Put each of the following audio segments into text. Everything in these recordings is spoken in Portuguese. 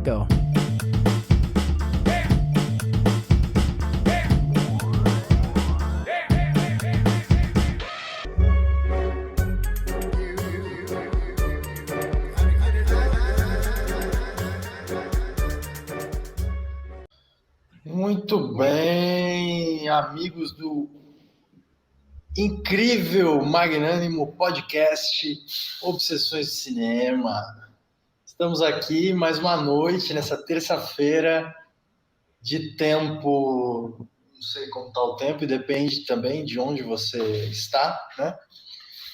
go. Muito bem, amigos do incrível, magnânimo podcast Obsessões de Cinema. Estamos aqui mais uma noite, nessa terça-feira de tempo, não sei como está o tempo, e depende também de onde você está, né?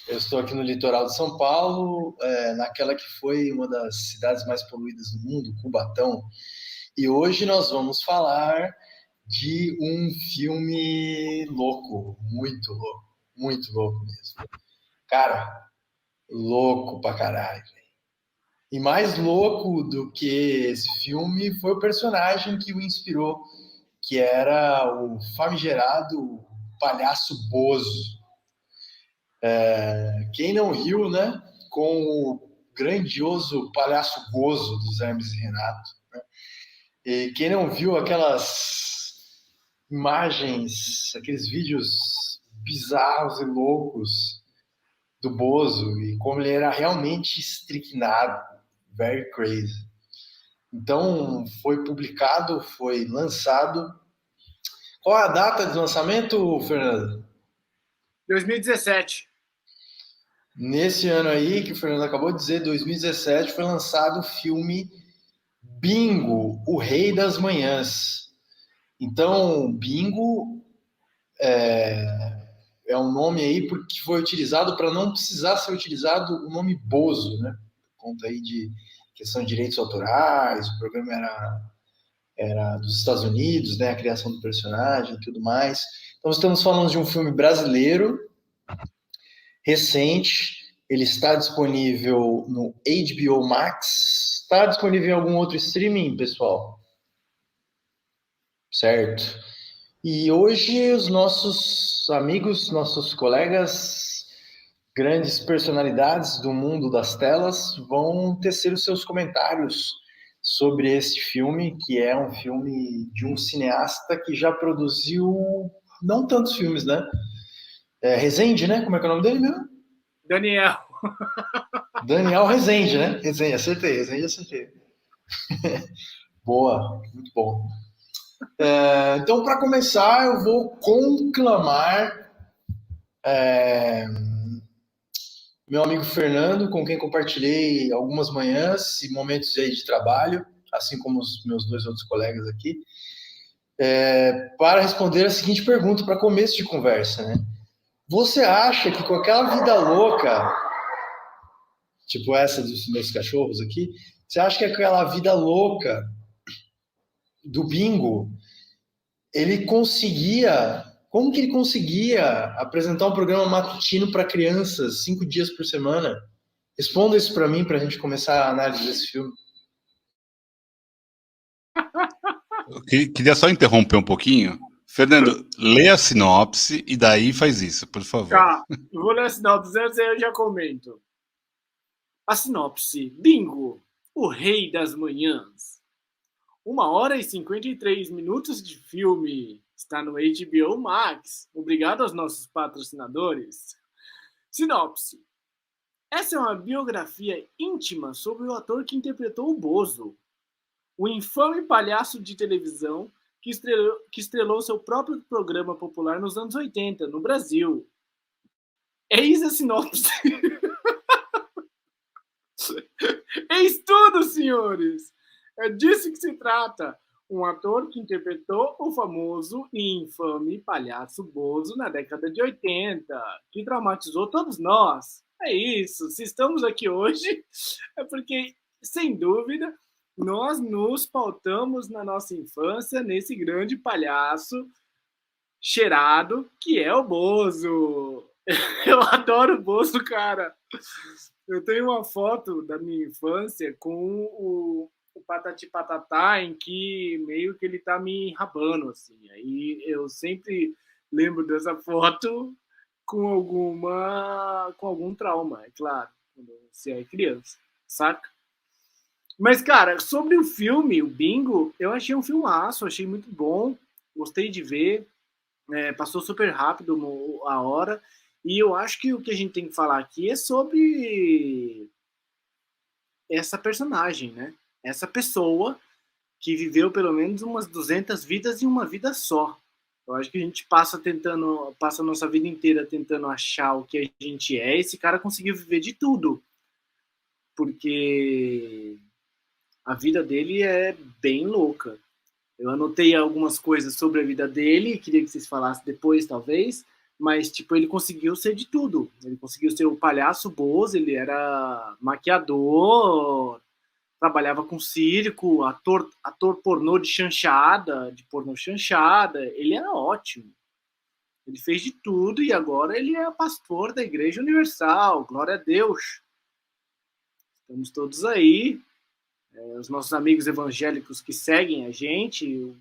Eu estou aqui no litoral de São Paulo, naquela que foi uma das cidades mais poluídas do mundo, Cubatão, e hoje nós vamos falar de um filme louco, muito louco mesmo. Cara, louco pra caralho. E mais louco do que esse filme foi o personagem que o inspirou, que era o famigerado Palhaço Bozo. Quem não riu, né, com o grandioso Palhaço Gozo dos Hermes e Renato, né? E quem não viu aquelas imagens, aqueles vídeos bizarros e loucos do Bozo e como ele era realmente estricnado, very crazy. Então, foi publicado, foi lançado. Qual é a data de lançamento, Fernando? 2017. Nesse ano aí, que o Fernando acabou de dizer, 2017, foi lançado o filme Bingo, o Rei das Manhãs. Então, Bingo é um nome aí porque foi utilizado para não precisar ser utilizado o nome Bozo, né? Por conta aí de questão de direitos autorais, o programa era dos Estados Unidos, né? A criação do personagem e tudo mais. Então, estamos falando de um filme brasileiro, recente. Ele está disponível no HBO Max. Está disponível em algum outro streaming, pessoal? Certo. E hoje os nossos amigos, nossos colegas, grandes personalidades do mundo das telas vão tecer os seus comentários sobre este filme, que é um filme de um cineasta que já produziu não tantos filmes, né? Rezende, né? Como é que é o nome dele mesmo? Daniel Rezende, né? Rezende, acertei. Boa, muito bom. Então, para começar, eu vou conclamar meu amigo Fernando, com quem compartilhei algumas manhãs e momentos aí de trabalho, assim como os meus dois outros colegas aqui, para responder a seguinte pergunta para começo de conversa, né? Você acha que com aquela vida louca, tipo essa dos meus cachorros aqui, você acha que aquela vida louca do Bingo, como que ele conseguia apresentar um programa matutino para crianças 5 dias por semana? Responda isso para mim, para a gente começar a análise desse filme. Eu queria só interromper um pouquinho. Fernando, lê a sinopse e daí faz isso, por favor. Tá, eu vou ler a sinopse antes, aí eu já comento. A sinopse: Bingo, o Rei das Manhãs. 1h e 53 minutos de filme. Está no HBO Max. Obrigado aos nossos patrocinadores. Sinopse: essa é uma biografia íntima sobre o ator que interpretou o Bozo, o infame palhaço de televisão que estrelou seu próprio programa popular nos anos 80, no Brasil. Eis a sinopse. Eis tudo, senhores! É disso que se trata. Um ator que interpretou o famoso e infame palhaço Bozo na década de 80, que traumatizou todos nós. É isso. Se estamos aqui hoje, é porque, sem dúvida, nós nos pautamos na nossa infância nesse grande palhaço cheirado que é o Bozo. Eu adoro o Bozo, cara. Eu tenho uma foto da minha infância com o Patati Patatá, em que meio que ele tá me enrabando, assim. Aí eu sempre lembro dessa foto com algum trauma, é claro, quando você é criança, saca? Mas, cara, sobre o filme, o Bingo, eu achei um filmaço, achei muito bom, gostei de ver, passou super rápido a hora, e eu acho que o que a gente tem que falar aqui é sobre essa personagem, né? Essa pessoa que viveu pelo menos umas 200 vidas em uma vida só. Eu acho que a gente passa a nossa vida inteira tentando achar o que a gente é. Esse cara conseguiu viver de tudo, porque a vida dele é bem louca. Eu anotei algumas coisas sobre a vida dele, queria que vocês falassem depois, talvez, mas, tipo, ele conseguiu ser de tudo. Ele conseguiu ser o palhaço Bozo, ele era maquiador, trabalhava com circo, ator pornô de chanchada, de pornô chanchada. Ele era ótimo. Ele fez de tudo e agora ele é pastor da Igreja Universal. Glória a Deus. Estamos todos aí. Os nossos amigos evangélicos que seguem a gente,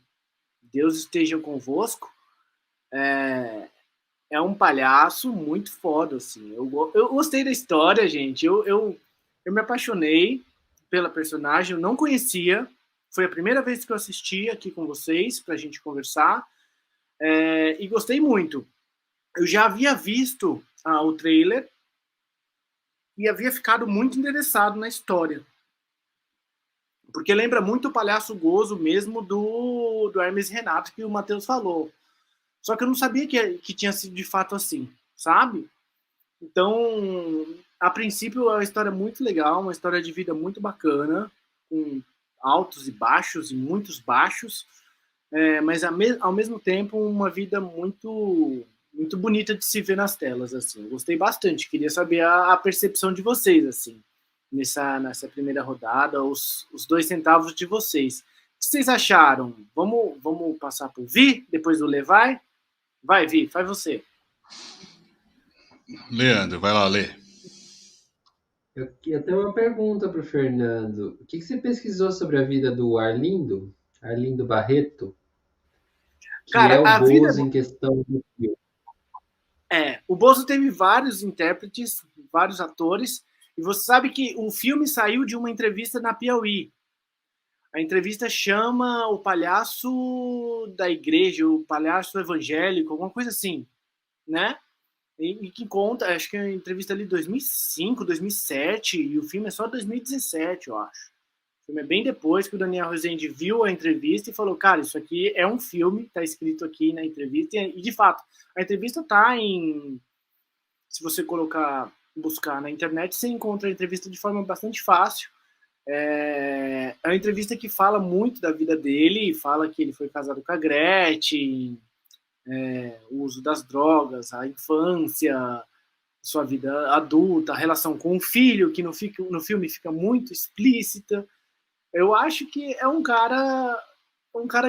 Deus esteja convosco. É um palhaço muito foda, assim. Eu gostei da história, gente. Eu me apaixonei pela personagem, eu não conhecia. Foi a primeira vez que eu assisti aqui com vocês, pra gente conversar. E gostei muito. Eu já havia visto o trailer e havia ficado muito interessado na história. Porque lembra muito o Palhaço Gozo mesmo do Hermes e Renato, que o Matheus falou. Só que eu não sabia que tinha sido de fato assim, sabe? Então, a princípio, é uma história muito legal, uma história de vida muito bacana, com altos e baixos, e muitos baixos, mas ao mesmo tempo uma vida muito bonita de se ver nas telas, assim. Eu gostei bastante, queria saber a percepção de vocês, assim, nessa primeira rodada, os 2 centavos de vocês. O que vocês acharam? Vamos passar por Vi, depois do Levai? Vai, Vi, faz você. Leandro, vai lá, Lê. Eu tenho uma pergunta para o Fernando. O que você pesquisou sobre a vida do Arlindo Barreto, que Cara, é o a vida Bozo em questão do filme? O Bozo teve vários intérpretes, vários atores, e você sabe que o filme saiu de uma entrevista na Piauí. A entrevista chama O Palhaço da Igreja, o Palhaço Evangélico, alguma coisa assim, né? E que conta, acho que é uma entrevista ali de 2005, 2007, e o filme é só 2017, eu acho. O filme é bem depois que o Daniel Rezende viu a entrevista e falou, cara, isso aqui é um filme, tá escrito aqui na entrevista, e de fato, a entrevista tá se você buscar na internet, você encontra a entrevista de forma bastante fácil. É uma entrevista que fala muito da vida dele, fala que ele foi casado com a Gretchen, o uso das drogas, a infância, sua vida adulta, a relação com o filho, que no filme fica muito explícita. Eu acho que é um cara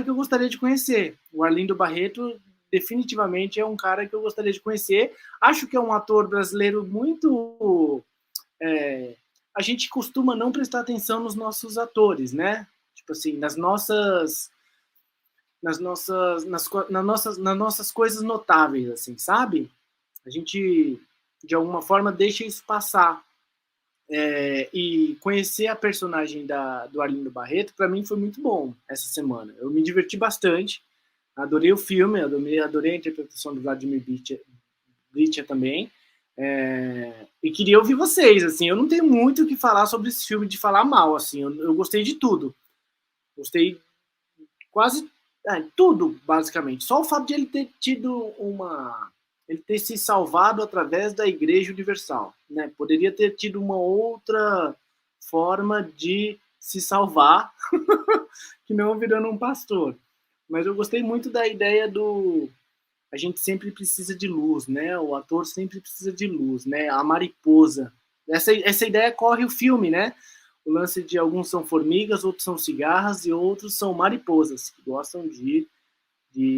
que eu gostaria de conhecer. O Arlindo Barreto definitivamente é um cara que eu gostaria de conhecer. Acho que é um ator brasileiro muito... a gente costuma não prestar atenção nos nossos atores, né? Tipo assim, nas nossas coisas notáveis, assim, sabe? A gente, de alguma forma, deixa isso passar. E conhecer a personagem do Arlindo Barreto, para mim, foi muito bom essa semana. Eu me diverti bastante, adorei o filme, adorei a interpretação do Vladimir Blitcha também, e queria ouvir vocês, assim, eu não tenho muito o que falar sobre esse filme, de falar mal, assim, eu gostei de tudo. Gostei quase tudo, basicamente. Só o fato de ele ter tido ele ter se salvado através da Igreja Universal, né? Poderia ter tido uma outra forma de se salvar, que não virando um pastor. Mas eu gostei muito da ideia a gente sempre precisa de luz, né? O ator sempre precisa de luz, né? A mariposa. Essa ideia corre o filme, né? O lance de alguns são formigas, outros são cigarras e outros são mariposas, que gostam de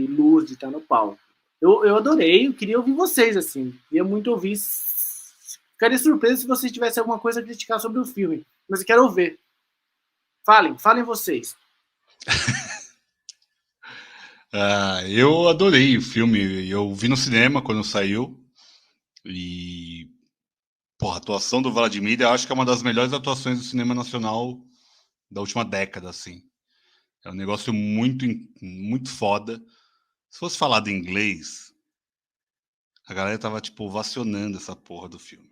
luz, de estar no palco. Eu adorei, eu queria ouvir vocês, assim. Queria muito ouvir. Ficaria surpreso se vocês tivessem alguma coisa a criticar sobre o filme. Mas eu quero ouvir. Falem vocês. Eu adorei o filme. Eu vi no cinema quando saiu. E a atuação do Vladimir, eu acho que é uma das melhores atuações do cinema nacional da última década, assim. É um negócio muito foda. Se fosse falado em inglês, a galera tava, tipo, ovacionando essa porra do filme.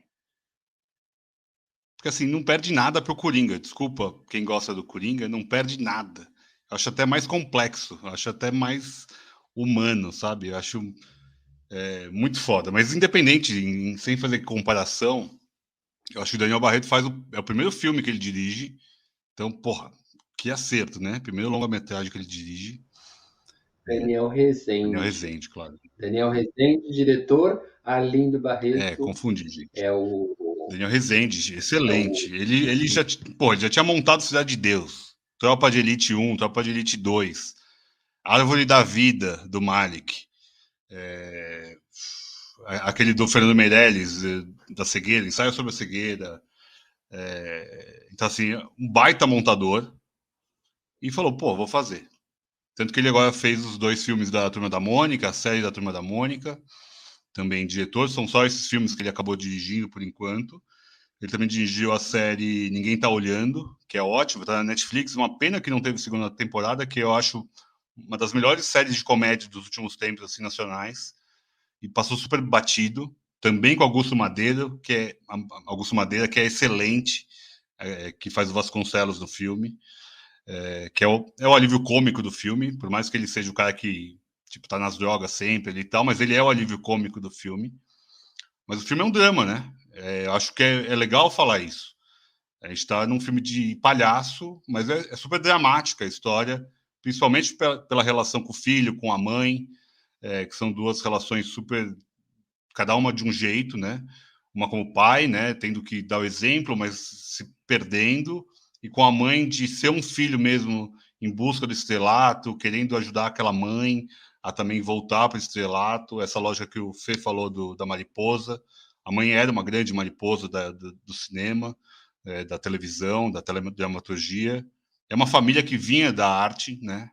Porque, assim, não perde nada pro Coringa. Desculpa quem gosta do Coringa, não perde nada. Eu acho até mais complexo, eu acho até mais humano, sabe? Eu acho muito foda. Mas independente, sem fazer comparação, eu acho que o Daniel Barreto é o primeiro filme que ele dirige. Então, porra, que acerto, né? Primeiro longa-metragem que ele dirige. Daniel Daniel Rezende. Rezende, claro. Daniel Rezende, diretor. Arlindo Barreto Confundi, gente. é o, Daniel Rezende, é excelente. o Ele já tinha montado Cidade de Deus, Tropa de Elite 1, Tropa de Elite 2, Árvore da Vida, do Malik, aquele do Fernando Meirelles, da cegueira, Ensaio sobre a Cegueira. Então, assim, um baita montador. E falou, pô, vou fazer. Tanto que ele agora fez os 2 filmes da Turma da Mônica, a série da Turma da Mônica, também diretor. São só esses filmes que ele acabou dirigindo por enquanto. Ele também dirigiu a série Ninguém Tá Olhando, que é ótimo, tá na Netflix. Uma pena que não teve segunda temporada, que eu acho uma das melhores séries de comédia dos últimos tempos, assim, nacionais. E passou super batido. Também com Augusto Madeira, que é excelente, que faz o Vasconcelos no filme, que é o alívio cômico do filme, por mais que ele seja o cara que tipo, tá nas drogas sempre e tal, mas ele é o alívio cômico do filme. Mas o filme é um drama, né? Eu acho que é legal falar isso. A gente está num filme de palhaço, mas é super dramática a história, principalmente pela relação com o filho, com a mãe, que são 2 relações super, cada uma de um jeito, né? Uma como pai, né? Tendo que dar o exemplo, mas se perdendo, e com a mãe de ser um filho mesmo em busca do estrelato, querendo ajudar aquela mãe a também voltar para o estrelato. Essa lógica que o Fê falou da mariposa. A mãe era uma grande mariposa do cinema, da televisão, da teledramaturgia. É uma família que vinha da arte, né?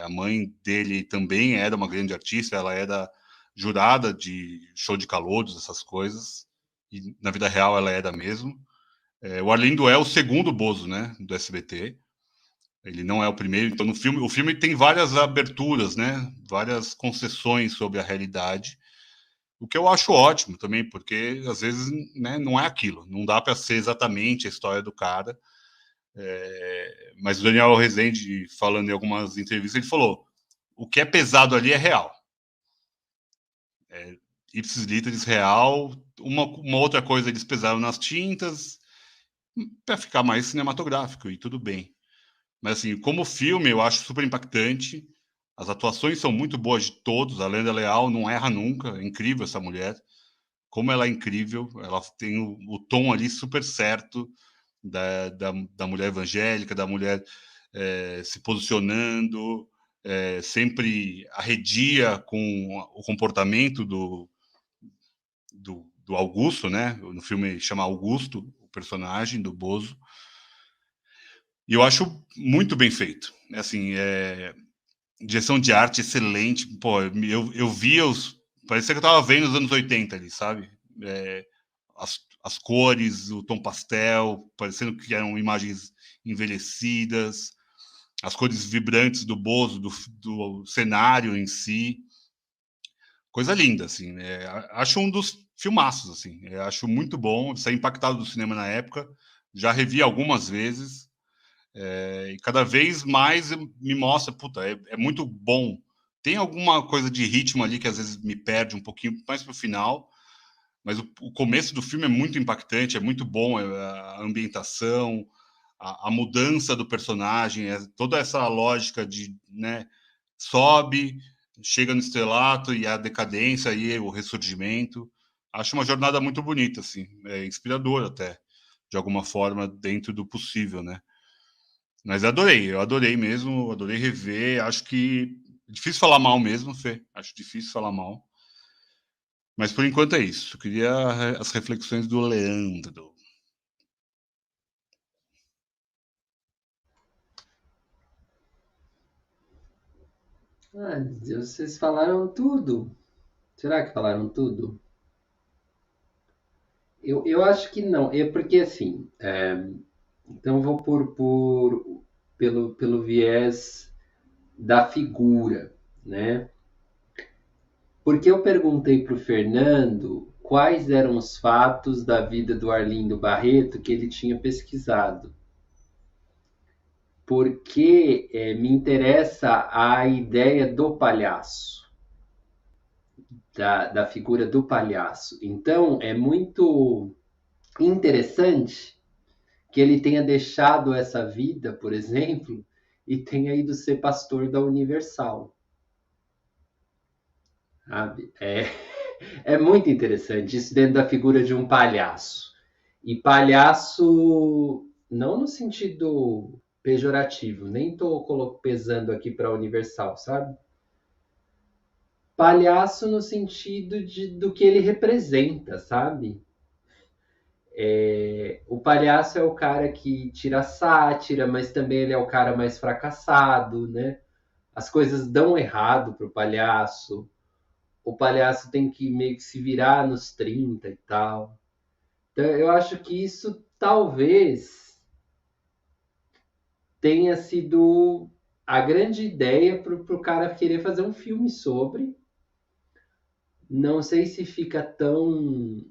A mãe dele também era uma grande artista, ela era jurada de show de calouros, essas coisas, e na vida real ela era mesmo. O Arlindo é o segundo Bozo, né, do SBT. Ele não é o primeiro, então o filme tem várias aberturas, né, várias concessões sobre a realidade, o que eu acho ótimo também, porque às vezes, né, não é aquilo, não dá para ser exatamente a história do cara. Mas o Daniel Rezende, falando em algumas entrevistas, ele falou: o que é pesado ali é real. Ipsis literis real. Uma outra coisa eles pesaram nas tintas para ficar mais cinematográfico, e tudo bem. Mas, assim, como filme, eu acho super impactante. As atuações são muito boas de todos. A Lenda Leal não erra nunca. É incrível essa mulher. Como ela é incrível. Ela tem o tom ali super certo da mulher evangélica, da mulher se posicionando, sempre arredia com o comportamento do Augusto, né? No filme chama Augusto, o personagem do Bozo. E eu acho muito bem feito. Assim, direção de arte excelente. Pô, eu via parecia que eu tava vendo os anos 80 ali, sabe? As cores, o tom pastel, parecendo que eram imagens envelhecidas, as cores vibrantes do Bozo, do cenário em si. Coisa linda, assim. Acho um dos filmaços, assim. Acho muito bom. Saí impactado do cinema na época. Já revi algumas vezes. E cada vez mais me mostra, puta, é muito bom. Tem alguma coisa de ritmo ali que às vezes me perde um pouquinho mais pro final, mas o começo do filme é muito impactante, é muito bom, a ambientação, a mudança do personagem, toda essa lógica de, né, sobe, chega no estrelato e a decadência e o ressurgimento. Acho uma jornada muito bonita, assim, inspiradora até, de alguma forma, dentro do possível, né? Mas eu adorei mesmo, adorei rever. Acho que é difícil falar mal mesmo, Fê. Acho difícil falar mal. Mas por enquanto é isso. Eu queria as reflexões do Leandro. Ah, Deus, vocês falaram tudo. Será que falaram tudo? Eu acho que não. É porque, assim, Então vou pelo viés da figura, né? Porque eu perguntei para o Fernando quais eram os fatos da vida do Arlindo Barreto que ele tinha pesquisado. Porque me interessa a ideia do palhaço, da figura do palhaço. Então é muito interessante que ele tenha deixado essa vida, por exemplo, e tenha ido ser pastor da Universal. Sabe? É muito interessante isso dentro da figura de um palhaço. E palhaço, não no sentido pejorativo, nem estou pesando aqui para a Universal, sabe? Palhaço no sentido do que ele representa, sabe? O palhaço é o cara que tira sátira, mas também ele é o cara mais fracassado, né? As coisas dão errado pro palhaço. O palhaço tem que meio que se virar nos 30 e tal. Então, eu acho que isso talvez tenha sido a grande ideia pro cara querer fazer um filme sobre. Não sei se fica tão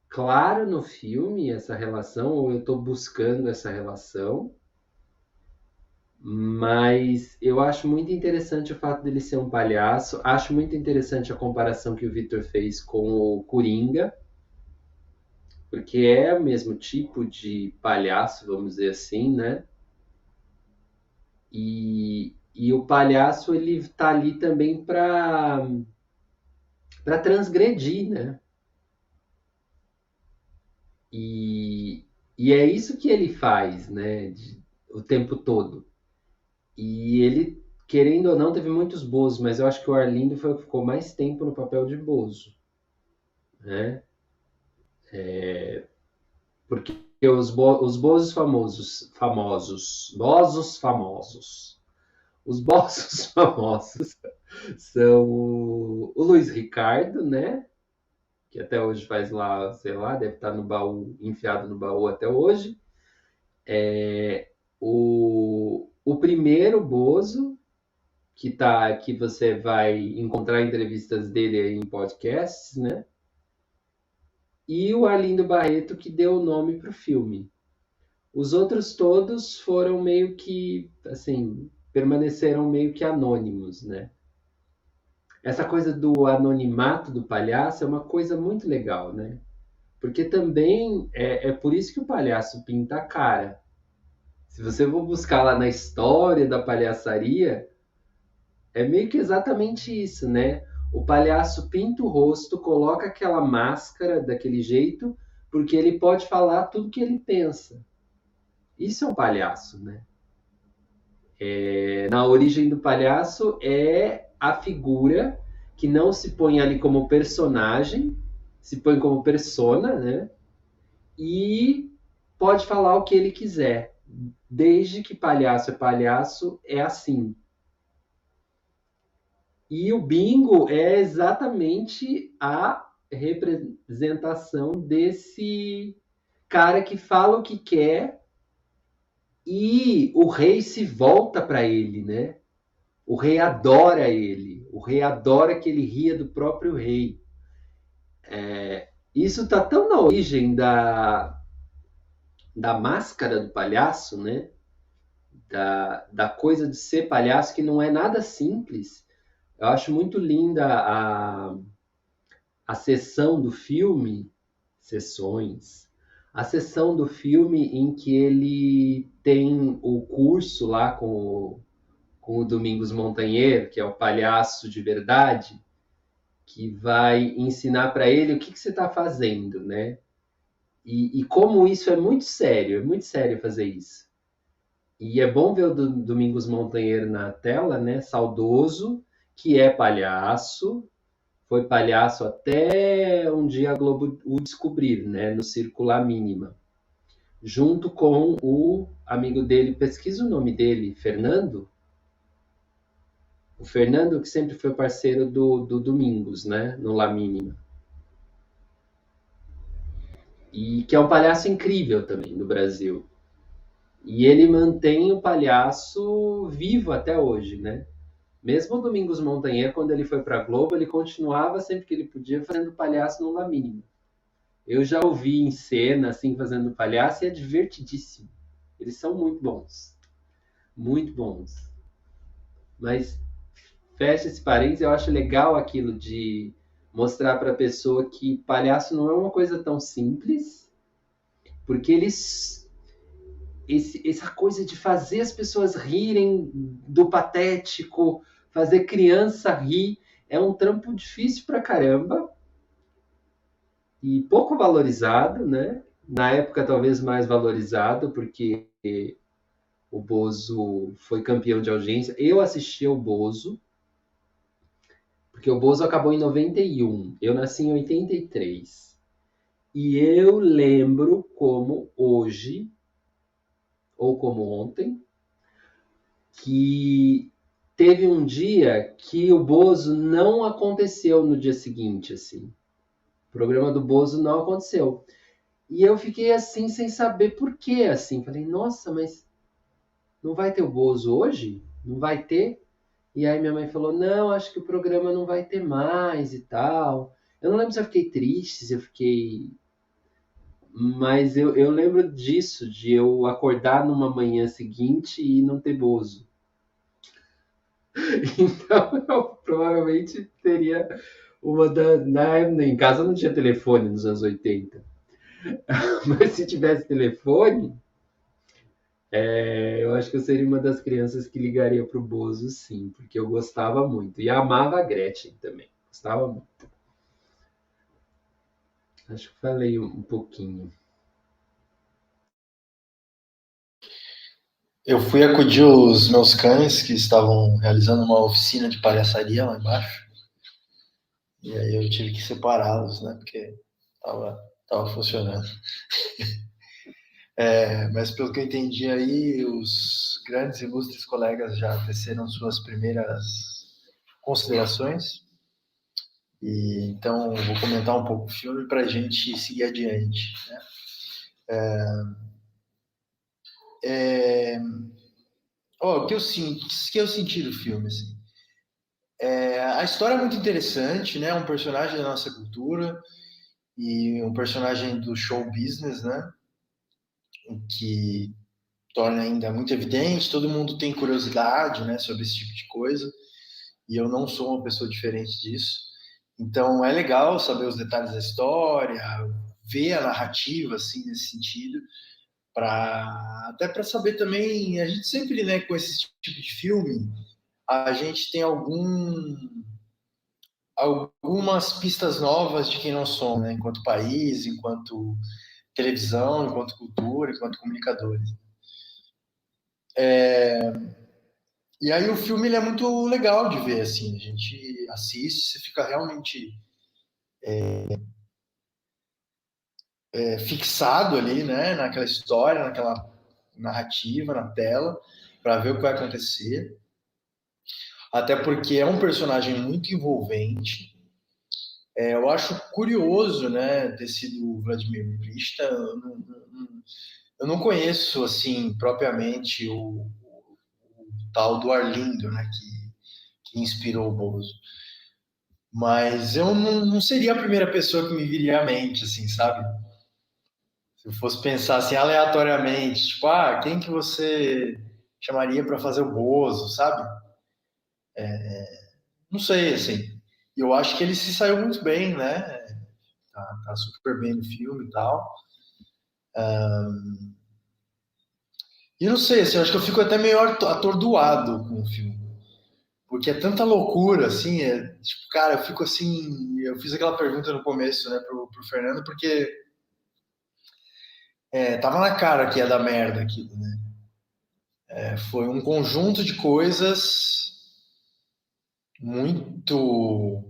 claro no filme essa relação, ou eu estou buscando essa relação, mas eu acho muito interessante o fato dele ser um palhaço. Acho muito interessante a comparação que o Victor fez com o Coringa, porque é o mesmo tipo de palhaço, vamos dizer assim, né? E o palhaço ele tá ali também para transgredir, né? E, e é isso que ele faz, né? O tempo todo. E ele, querendo ou não, teve muitos Bozos, mas eu acho que o Arlindo foi o que ficou mais tempo no papel de Bozo, né? Porque os Bozos os Bozos famosos são o Luiz Ricardo, né? Que até hoje faz lá, sei lá, deve estar no baú, enfiado no baú até hoje. O primeiro Bozo, que você vai encontrar entrevistas dele aí em podcasts, né? E o Arlindo Barreto, que deu o nome para o filme. Os outros todos foram meio que, assim, permaneceram meio que anônimos, né? Essa coisa do anonimato do palhaço é uma coisa muito legal, né? Porque também é por isso que o palhaço pinta a cara. Se você for buscar lá na história da palhaçaria, é meio que exatamente isso, né? O palhaço pinta o rosto, coloca aquela máscara daquele jeito, porque ele pode falar tudo que ele pensa. Isso é um palhaço, né? Na origem do palhaço é a figura que não se põe ali como personagem, se põe como persona, né? E pode falar o que ele quiser. Desde que palhaço, é assim. E o bingo é exatamente a representação desse cara que fala o que quer e o rei se volta para ele, né? O rei adora ele. O rei adora que ele ria do próprio rei. Isso está tão na origem da máscara do palhaço, né? Da coisa de ser palhaço, que não é nada simples. Eu acho muito linda a sessão do filme, sessões, a sessão do filme em que ele tem o curso lá com o Domingos Montanheiro, que é o palhaço de verdade, que vai ensinar para ele o que você está fazendo, né? E como isso é muito sério fazer isso. E é bom ver o Domingos Montanheiro na tela, né? Saudoso, que é palhaço, foi palhaço até um dia a Globo o descobrir, né? No Círculo A Mínima. Junto com o amigo dele, pesquisa o nome dele, Fernando? O Fernando, que sempre foi parceiro do Domingos, né? No La Mínima. e que é um palhaço incrível também no Brasil. E ele mantém o palhaço vivo até hoje, né? Mesmo o Domingos Montanher, quando ele foi para a Globo, ele continuava sempre que ele podia fazendo palhaço no La Mínima. Eu já ouvi em cena, assim, fazendo palhaço e é divertidíssimo. Eles são muito bons. Muito bons. Mas, fecha esse parênteses, eu acho legal aquilo de mostrar para a pessoa que palhaço não é uma coisa tão simples, porque essa coisa de fazer as pessoas rirem do patético, fazer criança rir, é um trampo difícil pra caramba e pouco valorizado, né? Na época talvez mais valorizado, porque o Bozo foi campeão de audiência. Eu assisti ao Bozo, porque o Bozo acabou em 91. Eu nasci em 83. E eu lembro como hoje, ou como ontem, que teve um dia que o Bozo não aconteceu no dia seguinte, assim. O programa do Bozo não aconteceu. E eu fiquei assim, sem saber por quê, assim. Falei, nossa, mas não vai ter o Bozo hoje? Não vai ter? E aí minha mãe falou, não, acho que o programa não vai ter mais e tal. Eu não lembro se eu fiquei triste, se eu fiquei... Mas eu lembro disso, de eu acordar numa manhã seguinte e não ter Bozo. Então, eu provavelmente teria uma da. Em casa não tinha telefone nos anos 80. Mas se tivesse telefone, eu acho que eu seria uma das crianças que ligaria pro Bozo, sim, porque eu gostava muito. E amava a Gretchen também. Gostava muito. Acho que falei um pouquinho. Eu fui acudir os meus cães que estavam realizando uma oficina de palhaçaria lá embaixo. E aí eu tive que separá-los, né? Porque tava funcionando. Mas pelo que eu entendi aí, os grandes e ilustres colegas já teceram suas primeiras considerações. E então eu vou comentar um pouco o filme para a gente seguir adiante, né? O que eu senti do filme, assim? A história é muito interessante, né? Um personagem da nossa cultura e um personagem do show business, né? Que torna ainda muito evidente, todo mundo tem curiosidade, né, sobre esse tipo de coisa, e eu não sou uma pessoa diferente disso. Então é legal saber os detalhes da história, ver a narrativa assim nesse sentido, até para saber também, a gente sempre, né, com esse tipo de filme, a gente tem algumas pistas novas de quem nós somos, né, enquanto país, enquanto televisão, enquanto cultura, enquanto comunicadores. E aí o filme ele é muito legal de ver, assim, a gente assiste, você fica realmente fixado ali, né, naquela história, naquela narrativa, na tela, para ver o que vai acontecer. Até porque é um personagem muito envolvente. Eu acho curioso, né, ter sido o Vladimir Brista. Eu não conheço, assim, propriamente o tal do Arlindo, né, que inspirou o Bozo. Mas eu não seria a primeira pessoa que me viria à mente, assim, sabe? Se eu fosse pensar assim aleatoriamente, tipo, quem que você chamaria para fazer o Bozo, sabe? Não sei, assim. Eu acho que ele se saiu muito bem, né? Tá super bem no filme e tal. E não sei, assim, eu acho que eu fico até meio atordoado com o filme. Porque é tanta loucura, assim, tipo, cara, eu fico assim, eu fiz aquela pergunta no começo, né, pro Fernando, porque tava na cara que ia dar merda aquilo, né? Foi um conjunto de coisas muito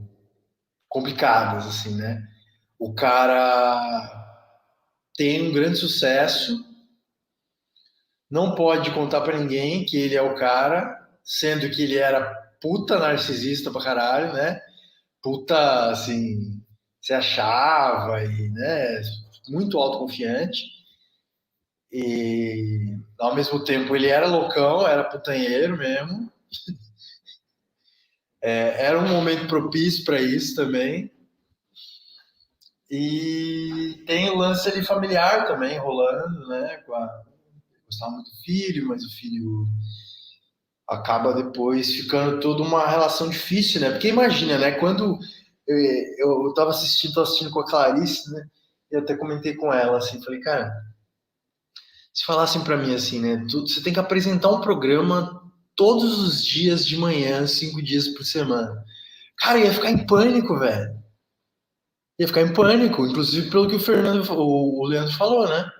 complicadas, assim, né? O cara tem um grande sucesso, não pode contar pra ninguém que ele é o cara, sendo que ele era puta narcisista pra caralho, né? Puta, assim, se achava e, né? muito autoconfiante. E, ao mesmo tempo, ele era loucão, era putanheiro mesmo. Era um momento propício para isso também. E tem o lance ali familiar também rolando, né? Gostava muito do filho, mas o filho acaba depois ficando toda uma relação difícil, né? Porque imagina, né? Quando eu tava assistindo com a Clarice, né? E até comentei com ela, assim, falei, cara, se falassem para mim assim, né? Você tem que apresentar um programa todos os dias de manhã, 5 dias por semana. Cara, ia ficar em pânico, velho. Ia ficar em pânico, inclusive pelo que o Leandro falou, né?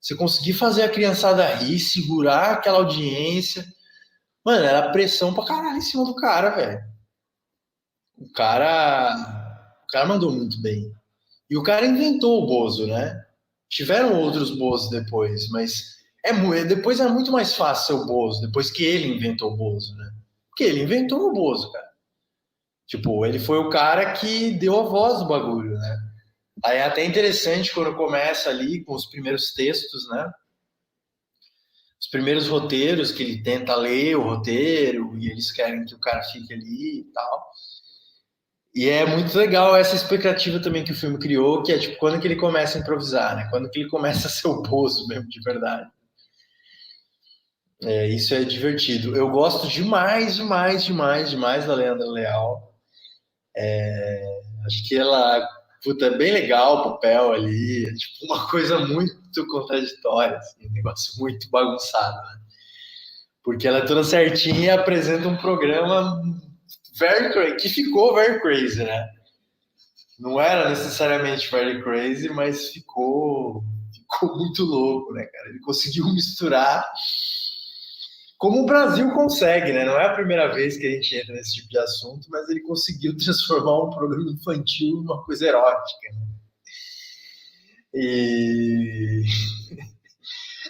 Você conseguir fazer a criançada rir, segurar aquela audiência. Mano, era pressão pra caralho em cima do cara, velho. O cara mandou muito bem. E o cara inventou o Bozo, né? Tiveram outros Bozos depois, mas depois é muito mais fácil ser o Bozo, depois que ele inventou o Bozo, né? Porque ele inventou o Bozo, cara. Tipo, ele foi o cara que deu a voz do bagulho, né? Aí é até interessante quando começa ali com os primeiros textos, né? Os primeiros roteiros que ele tenta ler o roteiro e eles querem que o cara fique ali e tal. E é muito legal essa expectativa também que o filme criou, que é tipo, quando que ele começa a improvisar, né? Quando que ele começa a ser o Bozo mesmo, de verdade. Isso é divertido. Eu gosto demais, demais, demais, demais da Leandra Leal. Acho que ela, puta, é bem legal o papel ali. É tipo uma coisa muito contraditória, assim, um negócio muito bagunçado, né? Porque ela é toda certinha e apresenta um programa very crazy, que ficou very crazy, né? Não era necessariamente very crazy, mas ficou muito louco, né, cara? Ele conseguiu misturar como o Brasil consegue, né? Não é a primeira vez que a gente entra nesse tipo de assunto, mas ele conseguiu transformar um programa infantil numa coisa erótica, né?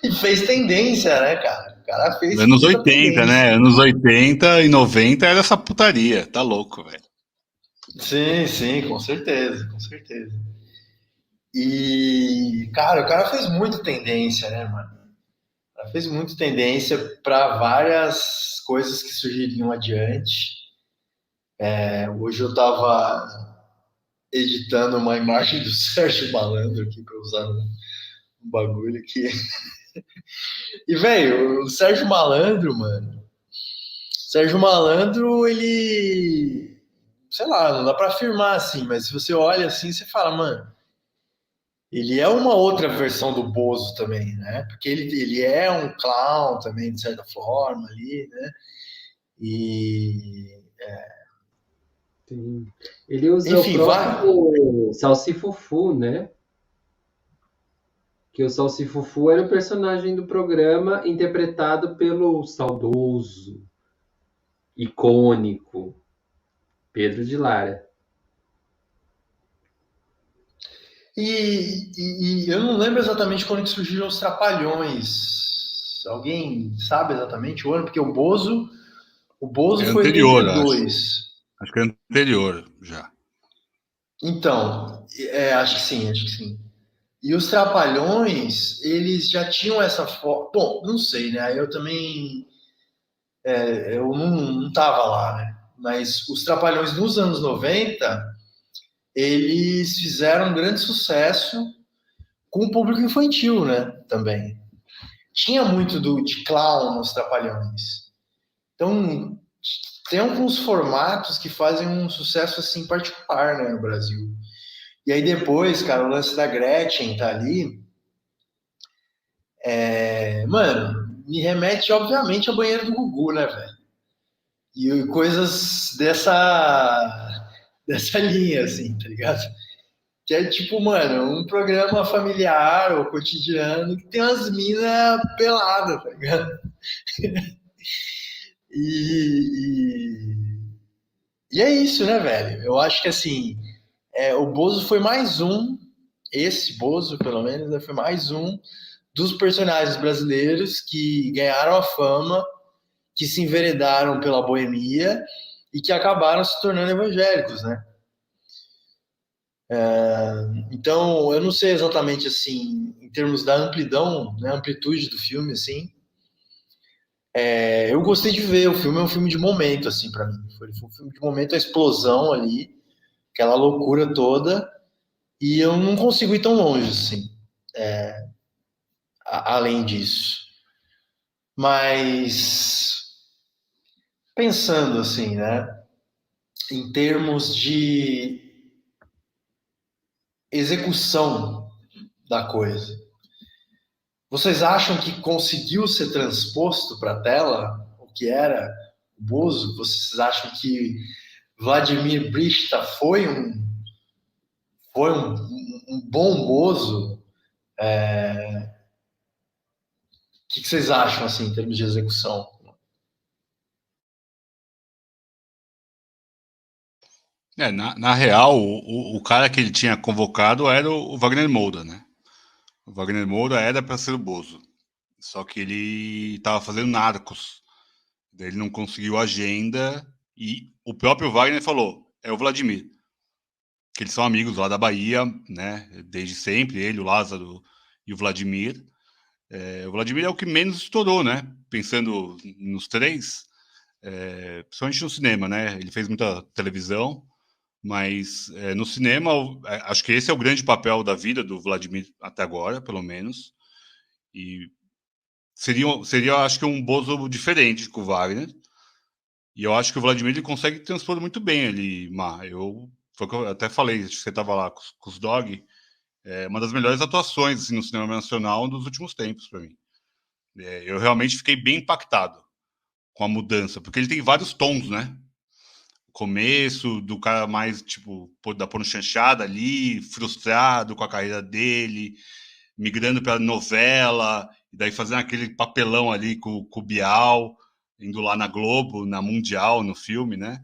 E fez tendência, né, cara? O cara fez Anos 80, tendência. né? Anos 80 e 90 era essa putaria. Tá louco, velho. Sim, sim, com certeza, com certeza. E, cara, o cara fez muito tendência, né, mano? O cara fez muito tendência para várias coisas que surgiriam adiante. Hoje eu tava editando uma imagem do Sérgio Malandro aqui para usar um bagulho aqui. E, velho, o Sérgio Malandro, mano. Sérgio Malandro, ele. Sei lá, não dá pra afirmar assim, mas se você olha assim, você fala, mano. Ele é uma outra versão do Bozo também, né? Porque ele é um clown também, de certa forma, ali, né? E. Sim. Ele usa Enfim, o próprio Salsifufu, né? Que o Salsifufu era o personagem do programa interpretado pelo saudoso, icônico Pedro de Lara. E eu não lembro exatamente quando que surgiram os Trapalhões. Alguém sabe exatamente o ano? Porque o Bozo É foi em anterior, acho. 82. Acho que é anterior já. Então, acho que sim, acho que sim. E os Trapalhões, eles já tinham essa forma. Bom, não sei, né? Eu também. Eu não tava lá, né? Mas os Trapalhões nos anos 90, eles fizeram um grande sucesso com o público infantil, né? Também. Tinha muito de clown nos Trapalhões. Então, tem alguns formatos que fazem um sucesso assim particular, né, no Brasil. E aí depois, cara, o lance da Gretchen tá ali. Mano, me remete, obviamente, ao banheiro do Gugu, né, velho? E coisas dessa linha, assim, tá ligado? Que é tipo, mano, um programa familiar ou cotidiano que tem umas minas peladas, tá ligado? E, e é isso, né, velho? Eu acho que assim, o Bozo foi mais um, esse Bozo, pelo menos, né, foi mais um dos personagens brasileiros que ganharam a fama, que se enveredaram pela boemia e que acabaram se tornando evangélicos, né? Então, eu não sei exatamente, assim, em termos da amplidão, né, amplitude do filme, assim. Eu gostei de ver, o filme é um filme de momento, assim, para mim. Foi um filme de momento, a explosão ali, aquela loucura toda, e eu não consigo ir tão longe, assim, além disso. Mas, pensando, assim, né, em termos de execução da coisa, vocês acham que conseguiu ser transposto para a tela o que era o Bozo? Vocês acham que Vladimir Brista foi um bom Bozo? O que vocês acham assim em termos de execução? Na real, o cara que ele tinha convocado era o Wagner Moura, né? O Wagner Moura era para ser o Bozo. Só que ele estava fazendo Narcos. Daí ele não conseguiu agenda e o próprio Wagner falou: é o Vladimir. Que eles são amigos lá da Bahia, né? Desde sempre, ele, o Lázaro e o Vladimir. O Vladimir é o que menos estourou, né? Pensando nos três, principalmente no cinema, né? Ele fez muita televisão, mas no cinema, acho que esse é o grande papel da vida do Vladimir até agora, pelo menos. E seria acho que um Bozo diferente com o Wagner. E eu acho que o Vladimir ele consegue transpor muito bem ali, Mar. Foi o que eu até falei, acho que você estava lá com os Dog. É uma das melhores atuações assim, no cinema nacional dos últimos tempos para mim. Eu realmente fiquei bem impactado com a mudança, porque ele tem vários tons, né? O começo do cara mais tipo da porno chanchada ali, frustrado com a carreira dele, migrando para novela, e daí fazendo aquele papelão ali com o Bial, indo lá na Globo, na Mundial, no filme, né?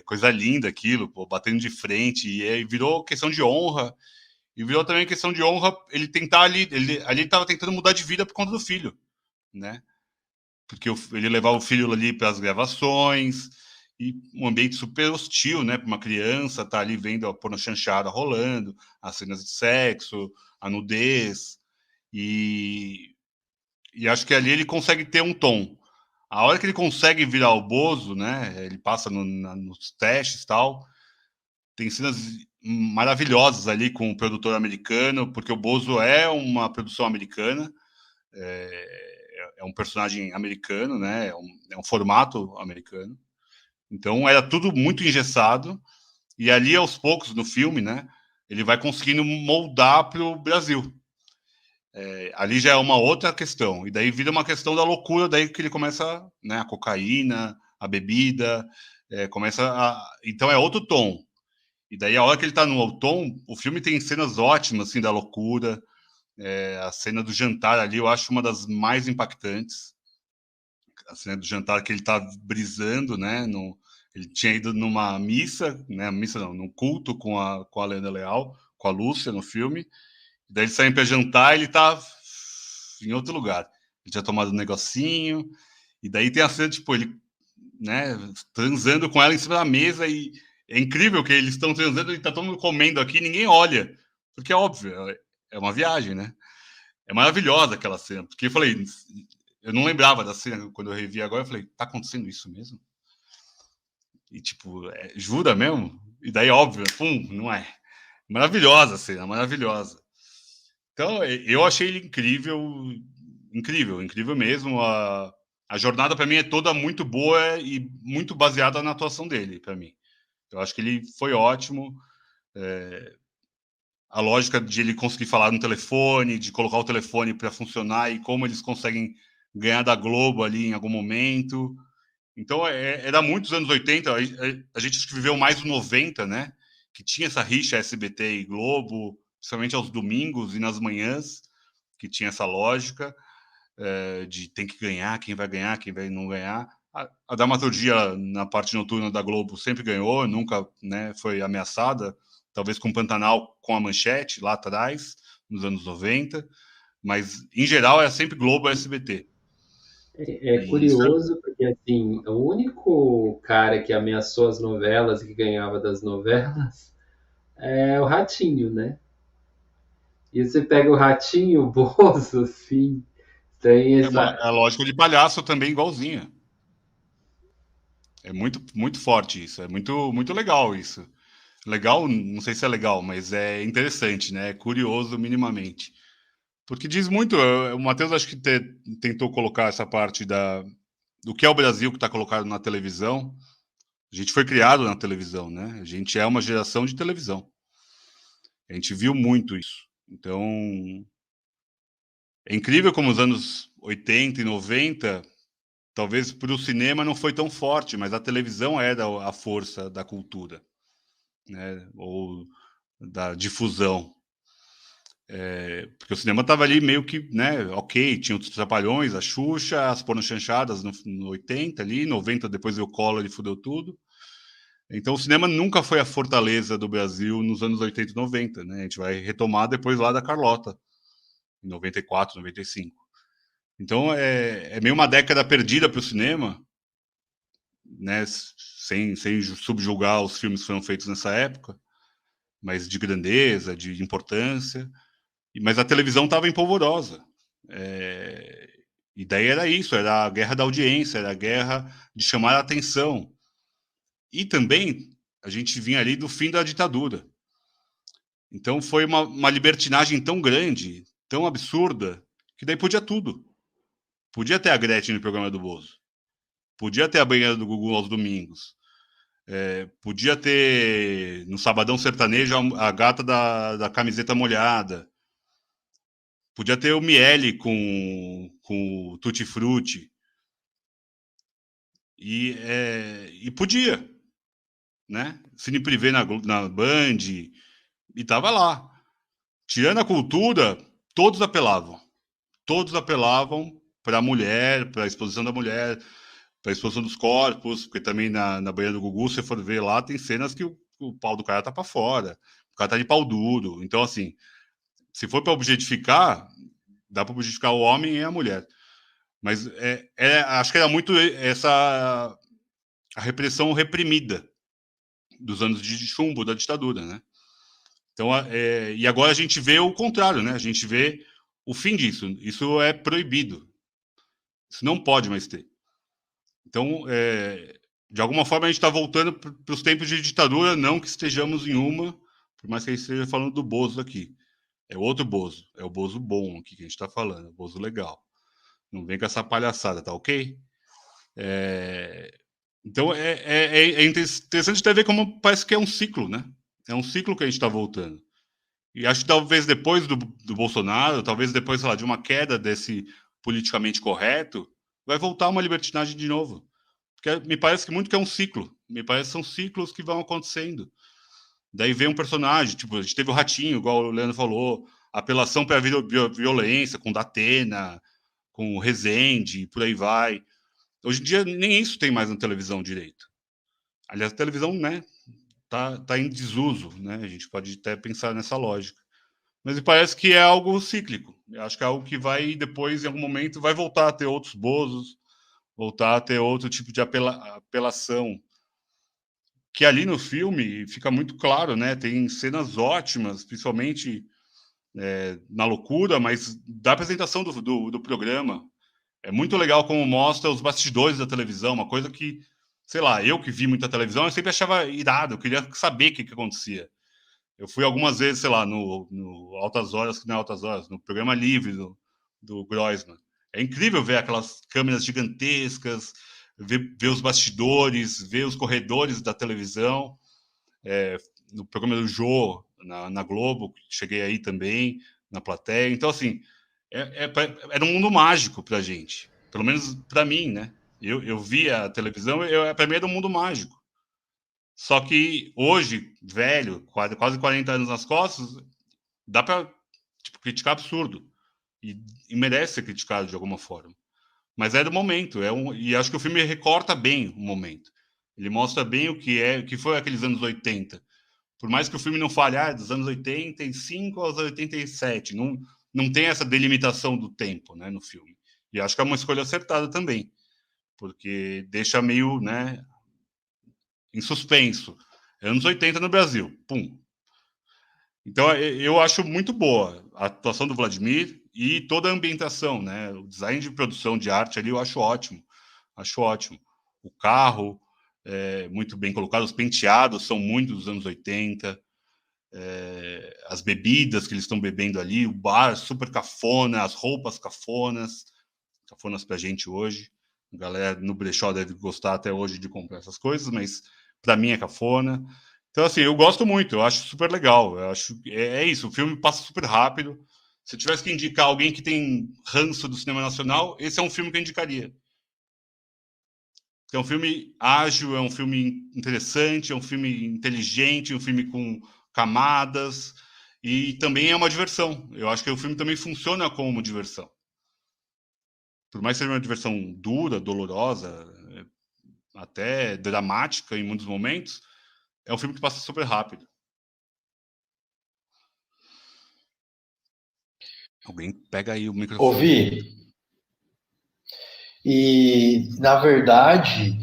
Coisa linda aquilo, pô, batendo de frente, e aí virou questão de honra, e virou também questão de honra ele tentar ali estava tentando mudar de vida por conta do filho, né? Porque ele levava o filho ali para as gravações, e um ambiente super hostil, né, para uma criança tá ali vendo a pornochanchada rolando, as cenas de sexo, a nudez, e, e acho que ali ele consegue ter um tom. A hora que ele consegue virar o Bozo, né, ele passa nos testes e tal, tem cenas maravilhosas ali com o produtor americano, porque o Bozo é uma produção americana, é um personagem americano, né, é um formato americano. Então era tudo muito engessado, e ali aos poucos no filme, né, ele vai conseguindo moldar para o Brasil. Ali já é uma outra questão, e daí vira uma questão da loucura, daí que ele começa, né, a cocaína, a bebida, então é outro tom. E daí a hora que ele tá no tom, o filme tem cenas ótimas, assim, da loucura, a cena do jantar ali eu acho uma das mais impactantes, a cena do jantar que ele tá brisando, né, ele tinha ido numa missa, né, missa não, num culto com a Lena Leal, com a Lúcia no filme, daí eles saem para jantar e ele tá em outro lugar. Ele tinha tomado um negocinho, e daí tem a cena, tipo, ele, né, transando com ela em cima da mesa, e é incrível que eles estão transando e tá todo mundo comendo aqui, ninguém olha, porque é óbvio, é uma viagem, né? É maravilhosa aquela cena, porque eu falei, eu não lembrava da cena, quando eu revi agora, eu falei, tá acontecendo isso mesmo? E tipo, jura mesmo? E daí, óbvio, pum, não é. Maravilhosa a cena, maravilhosa. Então, eu achei ele incrível, incrível, incrível mesmo. A jornada para mim é toda muito boa e muito baseada na atuação dele, para mim. Eu acho que ele foi ótimo. A lógica de ele conseguir falar no telefone, de colocar o telefone para funcionar e como eles conseguem ganhar da Globo ali em algum momento. Então, era muitos anos 80, a gente acho que viveu mais o 90, né? Que tinha essa rixa SBT e Globo, principalmente aos domingos e nas manhãs, que tinha essa lógica de tem que ganhar, quem vai não ganhar. A dramaturgia na parte noturna da Globo sempre ganhou, nunca, né, foi ameaçada, talvez com o Pantanal, com a Manchete, lá atrás, nos anos 90, mas, em geral, era sempre Globo e SBT. É E isso curioso porque assim, o único cara que ameaçou as novelas e que ganhava das novelas é o Ratinho, né? E você pega o Ratinho, o Bozo, assim, tem essa... É a lógica de palhaço também igualzinha. É muito, muito forte isso. É muito, muito legal isso. Legal, não sei se é legal, mas é interessante, né? É curioso minimamente. Porque diz muito, o Matheus acho que tentou colocar essa parte do que é o Brasil que está colocado na televisão. A gente foi criado na televisão, né? A gente é uma geração de televisão. A gente viu muito isso. Então, é incrível como os anos 80 e 90, talvez para o cinema não foi tão forte, mas a televisão era a força da cultura, né? Ou da difusão. Porque o cinema estava ali meio que, né, ok, tinha os Trapalhões, a Xuxa, as pornochanchadas no 80 ali, 90 depois veio o Collor e fudeu tudo. Então o cinema nunca foi a fortaleza do Brasil nos anos 80 e 90, né? A gente vai retomar depois lá da Carlota, em 94, 95. Então é meio uma década perdida para o cinema, né? Sem subjugar os filmes que foram feitos nessa época, mas de grandeza, de importância. Mas a televisão estava empolvorosa. E daí era isso, era a guerra da audiência, era a guerra de chamar a atenção. E também a gente vinha ali do fim da ditadura. Então foi uma libertinagem tão grande, tão absurda, que daí podia tudo. Podia ter a Gretchen no programa do Bozo. Podia ter a banheira do Gugu aos domingos. Podia ter no Sabadão Sertanejo a gata da camiseta molhada. Podia ter o Miele com o Tutti Frutti. E podia, né? Cine Privé na Band, e tava lá. Tirando a cultura, todos apelavam. Todos apelavam para a mulher, para a exposição da mulher, para a exposição dos corpos, porque também na banheira do Gugu, se você for ver lá, tem cenas que o pau do cara tá para fora, o cara tá de pau duro. Então, assim, se for para objetificar, dá para objetificar o homem e a mulher. Mas acho que era muito essa a repressão reprimida dos anos de chumbo da ditadura, né? Então, e agora a gente vê o contrário, né? A gente vê o fim disso. Isso é proibido. Isso não pode mais ter. Então, de alguma forma, a gente está voltando para os tempos de ditadura, não que estejamos em uma, por mais que a gente esteja falando do Bozo aqui. É outro Bozo. É o Bozo bom aqui que a gente está falando. É o Bozo legal. Não vem com essa palhaçada, tá ok? Então, é interessante até ver como parece que é um ciclo, né? É um ciclo que a gente está voltando. E acho que talvez depois do Bolsonaro, talvez depois, sei lá, de uma queda desse politicamente correto, vai voltar uma libertinagem de novo. Porque me parece que muito que é um ciclo. Me parece que são ciclos que vão acontecendo. Daí vem um personagem, tipo, a gente teve o Ratinho, igual o Leandro falou, apelação para a violência, com Datena, com o Rezende, por aí vai. Hoje em dia, nem isso tem mais na televisão direito. Aliás, a televisão, né, tá em desuso, né? A gente pode até pensar nessa lógica. Mas me parece que é algo cíclico. Eu acho que é algo que vai depois, em algum momento, vai voltar a ter outros Bozos, voltar a ter outro tipo de apelação. Que ali no filme fica muito claro, né? Tem cenas ótimas, principalmente na loucura, mas da apresentação do programa. É muito legal como mostra os bastidores da televisão, uma coisa que, sei lá, eu que vi muita televisão, eu sempre achava irado, eu queria saber o que acontecia. Eu fui algumas vezes, sei lá, no Altas Horas, que não é Altas Horas, no programa livre do Groisman. É incrível ver aquelas câmeras gigantescas, ver os bastidores, ver os corredores da televisão. No programa do Jô, na Globo, cheguei aí também, na plateia. Então, assim, era um mundo mágico pra gente. Pelo menos pra mim, né? Eu via a televisão, pra mim era um mundo mágico. Só que hoje, velho, quase 40 anos nas costas, dá pra criticar absurdo. E merece ser criticado de alguma forma. Mas é do momento. E acho que o filme recorta bem o momento. Ele mostra bem o que foi aqueles anos 80. Por mais que o filme não falhe, dos anos 85 aos 87. Não tem essa delimitação do tempo, né, no filme. E acho que é uma escolha acertada também. Porque deixa meio, né, em suspenso. Anos 80 no Brasil. Pum. Então, eu acho muito boa a atuação do Vladimir e toda a ambientação, né? O design de produção de arte ali eu acho ótimo. Acho ótimo. O carro é muito bem colocado, os penteados são muito dos anos 80, as bebidas que eles estão bebendo ali, o bar super cafona, as roupas cafonas pra gente hoje. A galera no brechó deve gostar até hoje de comprar essas coisas, mas para mim é cafona. Então, assim, eu gosto muito, eu acho super legal. Eu acho é isso, o filme passa super rápido. Se eu tivesse que indicar alguém que tem ranço do cinema nacional, esse é um filme que eu indicaria. É um filme ágil, é um filme interessante, é um filme inteligente, um filme com camadas, e também é uma diversão. Eu acho que o filme também funciona como diversão. Por mais que seja uma diversão dura, dolorosa, até dramática em muitos momentos, é um filme que passa super rápido. Alguém pega aí o microfone. Ouvi. E, na verdade,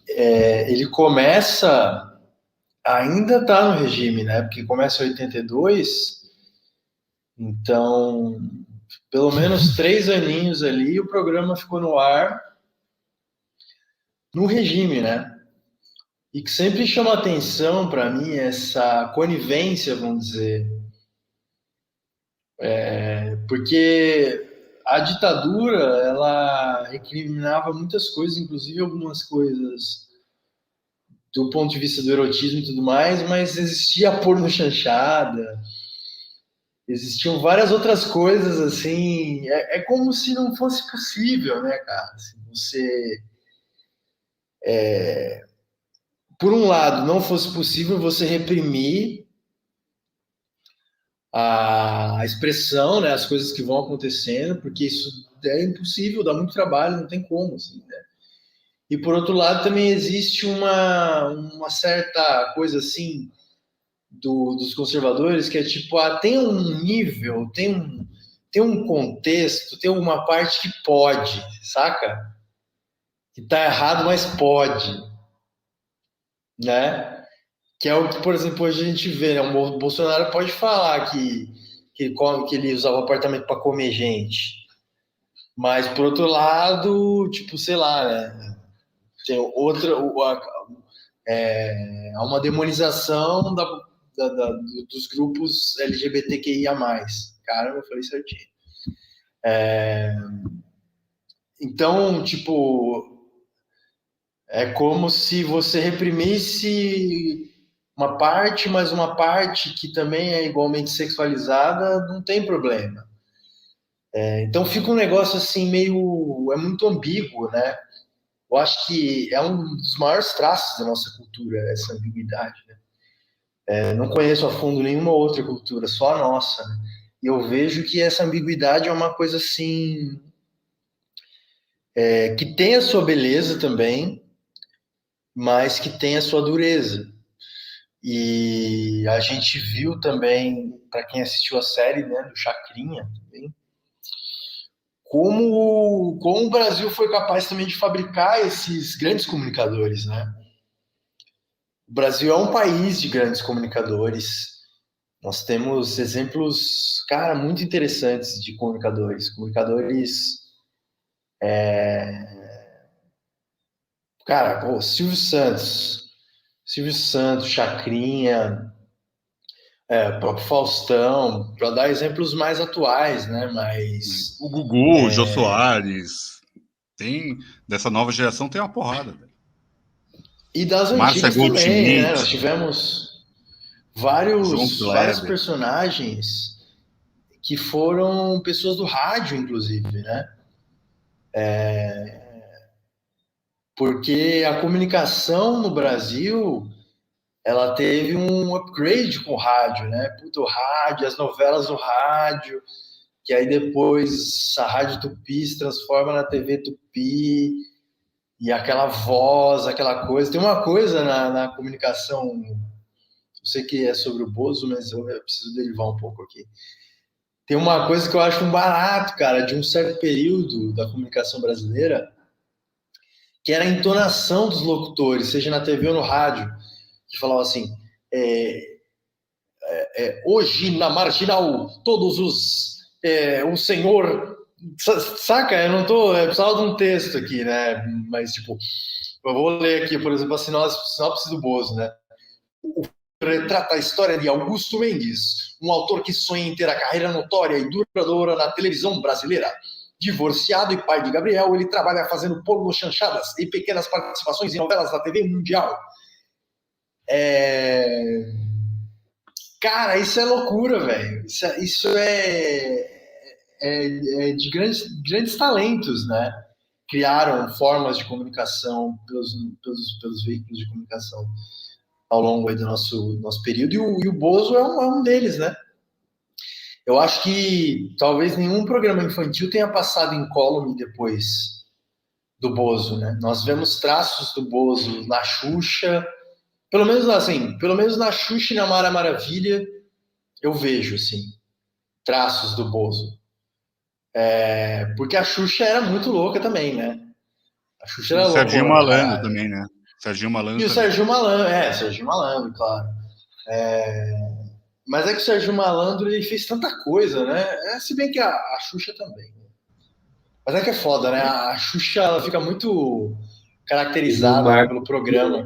ele começa... Ainda está no regime, né? Porque começa em 82, então, pelo menos 3 aninhos ali, o programa ficou no ar no regime, né? E que sempre chama atenção para mim essa conivência, vamos dizer, porque a ditadura, ela recriminava muitas coisas, inclusive algumas coisas do ponto de vista do erotismo e tudo mais, mas existia porno chanchada, existiam várias outras coisas, assim, é como se não fosse possível, né, cara? Se você, por um lado, não fosse possível você reprimir a expressão, né, as coisas que vão acontecendo, porque isso é impossível, dá muito trabalho, não tem como, assim, né? E por outro lado também existe uma certa coisa assim dos conservadores que é tipo, tem um nível, tem um contexto, tem uma parte que pode, saca? Que tá errado, mas pode, né? Que é o que, por exemplo, hoje a gente vê, né? O Bolsonaro pode falar que ele usava o apartamento para comer gente, mas por outro lado, tipo, sei lá, né? Tem outra, há uma demonização dos grupos LGBTQIA+. Caramba, eu falei certinho. Então, tipo, é como se você reprimisse uma parte, mas uma parte que também é igualmente sexualizada, não tem problema. Então fica um negócio assim meio... é muito ambíguo, né? Eu acho que é um dos maiores traços da nossa cultura, essa ambiguidade, né? Não conheço a fundo nenhuma outra cultura, só a nossa, né? E eu vejo que essa ambiguidade é uma coisa assim... que tem a sua beleza também, mas que tem a sua dureza. E a gente viu também, para quem assistiu a série, né, do Chacrinha, também, como o Brasil foi capaz também de fabricar esses grandes comunicadores, né? O Brasil é um país de grandes comunicadores. Nós temos exemplos, cara, muito interessantes de comunicadores. Comunicadores... Cara, pô, Silvio Santos, Chacrinha, o próprio Faustão, para dar exemplos mais atuais, né? Mas o Gugu, o Jô Soares, dessa nova geração tem uma porrada, velho. E das Márcia antigas também, né? Goldschmidt, Nós tivemos João vários Kleber. personagens que foram pessoas do rádio, inclusive, né? Porque a comunicação no Brasil, ela teve um upgrade com o rádio, né? Puta, o rádio, as novelas do rádio, que aí depois a Rádio Tupi se transforma na TV Tupi, e aquela voz, aquela coisa. Tem uma coisa na comunicação, eu sei que é sobre o Bozo, mas eu preciso derivar um pouco aqui. Tem uma coisa que eu acho um barato, cara, de um certo período da comunicação brasileira, que era a entonação dos locutores, seja na TV ou no rádio, que falavam assim, hoje na Marginal, todos os... o senhor... Saca? Eu não tô... Eu precisava de um texto aqui, né? Mas, tipo, eu vou ler aqui, por exemplo, a sinopse do Bozo, né? Retrata a história de Augusto Mendes, um autor que sonha em ter a carreira notória e duradoura na televisão brasileira. Divorciado e pai de Gabriel, ele trabalha fazendo porno chanchadas e pequenas participações em novelas da TV mundial. Cara, isso é loucura, velho. Isso é de grandes talentos, né? Criaram formas de comunicação pelos veículos de comunicação ao longo aí do nosso período, e o Bozo é um deles, né? Eu acho que talvez nenhum programa infantil tenha passado incólume depois do Bozo, né? Nós vemos traços do Bozo na Xuxa, pelo menos na Xuxa e na Mara Maravilha, eu vejo, assim, traços do Bozo. Porque a Xuxa era muito louca também, né? A Xuxa era louca. Serginho Malandro também, né? Serginho Malandro. E o Serginho Malandro, Serginho Malandro, claro. Mas é que o Serginho Malandro ele fez tanta coisa, né? Se bem que a Xuxa também. Né? Mas é que é foda, né? A Xuxa ela fica muito caracterizada pelo programa.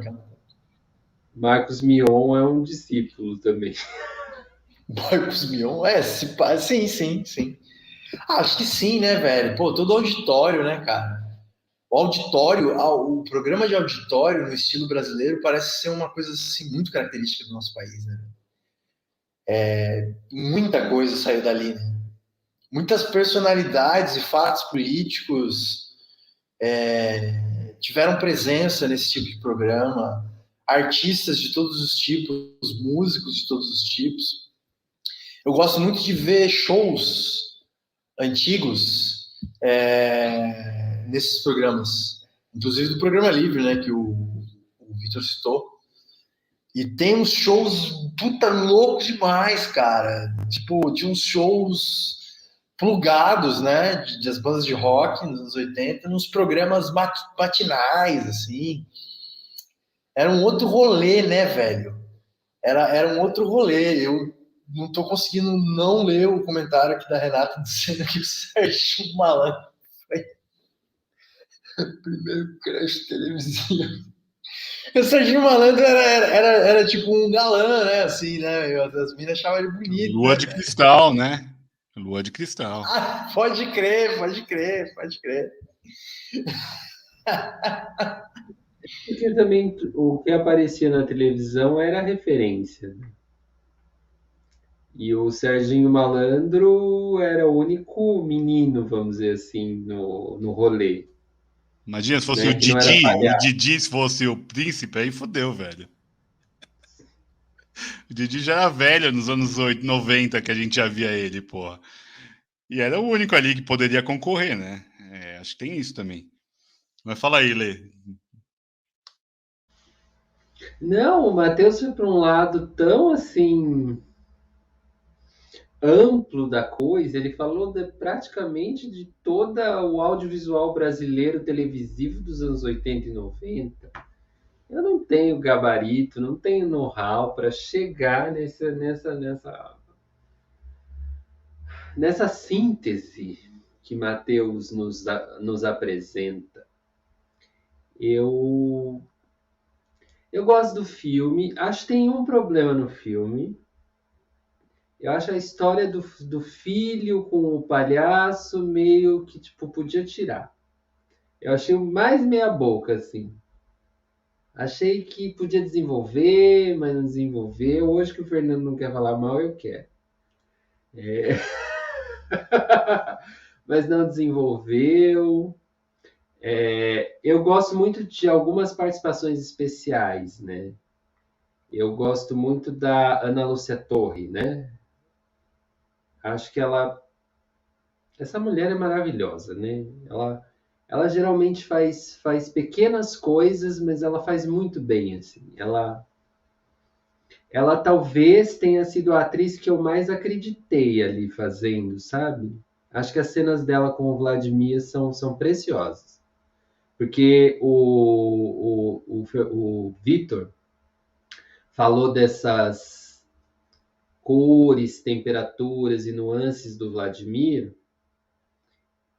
Marcos Mion é um discípulo também. Marcos Mion? Sim. Acho que sim, né, velho? Pô, todo auditório, né, cara? O programa de auditório no estilo brasileiro parece ser uma coisa assim, muito característica do nosso país, né? Muita coisa saiu dali, né? Muitas personalidades e fatos políticos tiveram presença nesse tipo de programa, artistas de todos os tipos, músicos de todos os tipos. Eu gosto muito de ver shows antigos nesses programas, inclusive do Programa Livre, né, que o Vitor citou. E tem uns shows puta loucos demais, cara. Tipo, de uns shows plugados, né, das bandas de rock nos anos 80, nos programas matinais, assim. Era um outro rolê, né, velho? Era um outro rolê. Eu não tô conseguindo não ler o comentário aqui da Renata dizendo que o Serginho Malandro foi o primeiro crush televisivo. O Serginho Malandro era tipo um galã, né? Assim, né? As minas achavam ele bonito. Lua né, de cristal, né? Lua de cristal. Pode crer. Porque também o que aparecia na televisão era referência. Né? E o Serginho Malandro era o único menino, vamos dizer assim, no rolê. Imagina se fosse né? o Didi se fosse o príncipe, aí fodeu, velho. O Didi já era velho nos anos 90 que a gente já via ele, porra. E era o único ali que poderia concorrer, né? Acho que tem isso também. Mas fala aí, Lê. Não, o Matheus foi para um lado tão assim amplo da coisa, ele falou praticamente de todo o audiovisual brasileiro televisivo dos anos 80 e 90. Eu não tenho gabarito, não tenho know-how para chegar nessa síntese que Matheus nos apresenta. Eu gosto do filme, acho que tem um problema no filme. Eu acho a história do filho com o palhaço meio que, tipo, podia tirar. Eu achei mais meia boca, assim. Achei que podia desenvolver, mas não desenvolveu. Hoje que o Fernando não quer falar mal, eu quero. Mas não desenvolveu. Eu gosto muito de algumas participações especiais, né? Eu gosto muito da Ana Lúcia Torre, né? Acho que essa mulher é maravilhosa, né? Ela geralmente faz pequenas coisas, mas ela faz muito bem, assim. Ela talvez tenha sido a atriz que eu mais acreditei ali fazendo, sabe? Acho que as cenas dela com o Vladimir são preciosas. Porque o Vitor falou dessas cores, temperaturas e nuances do Vladimir,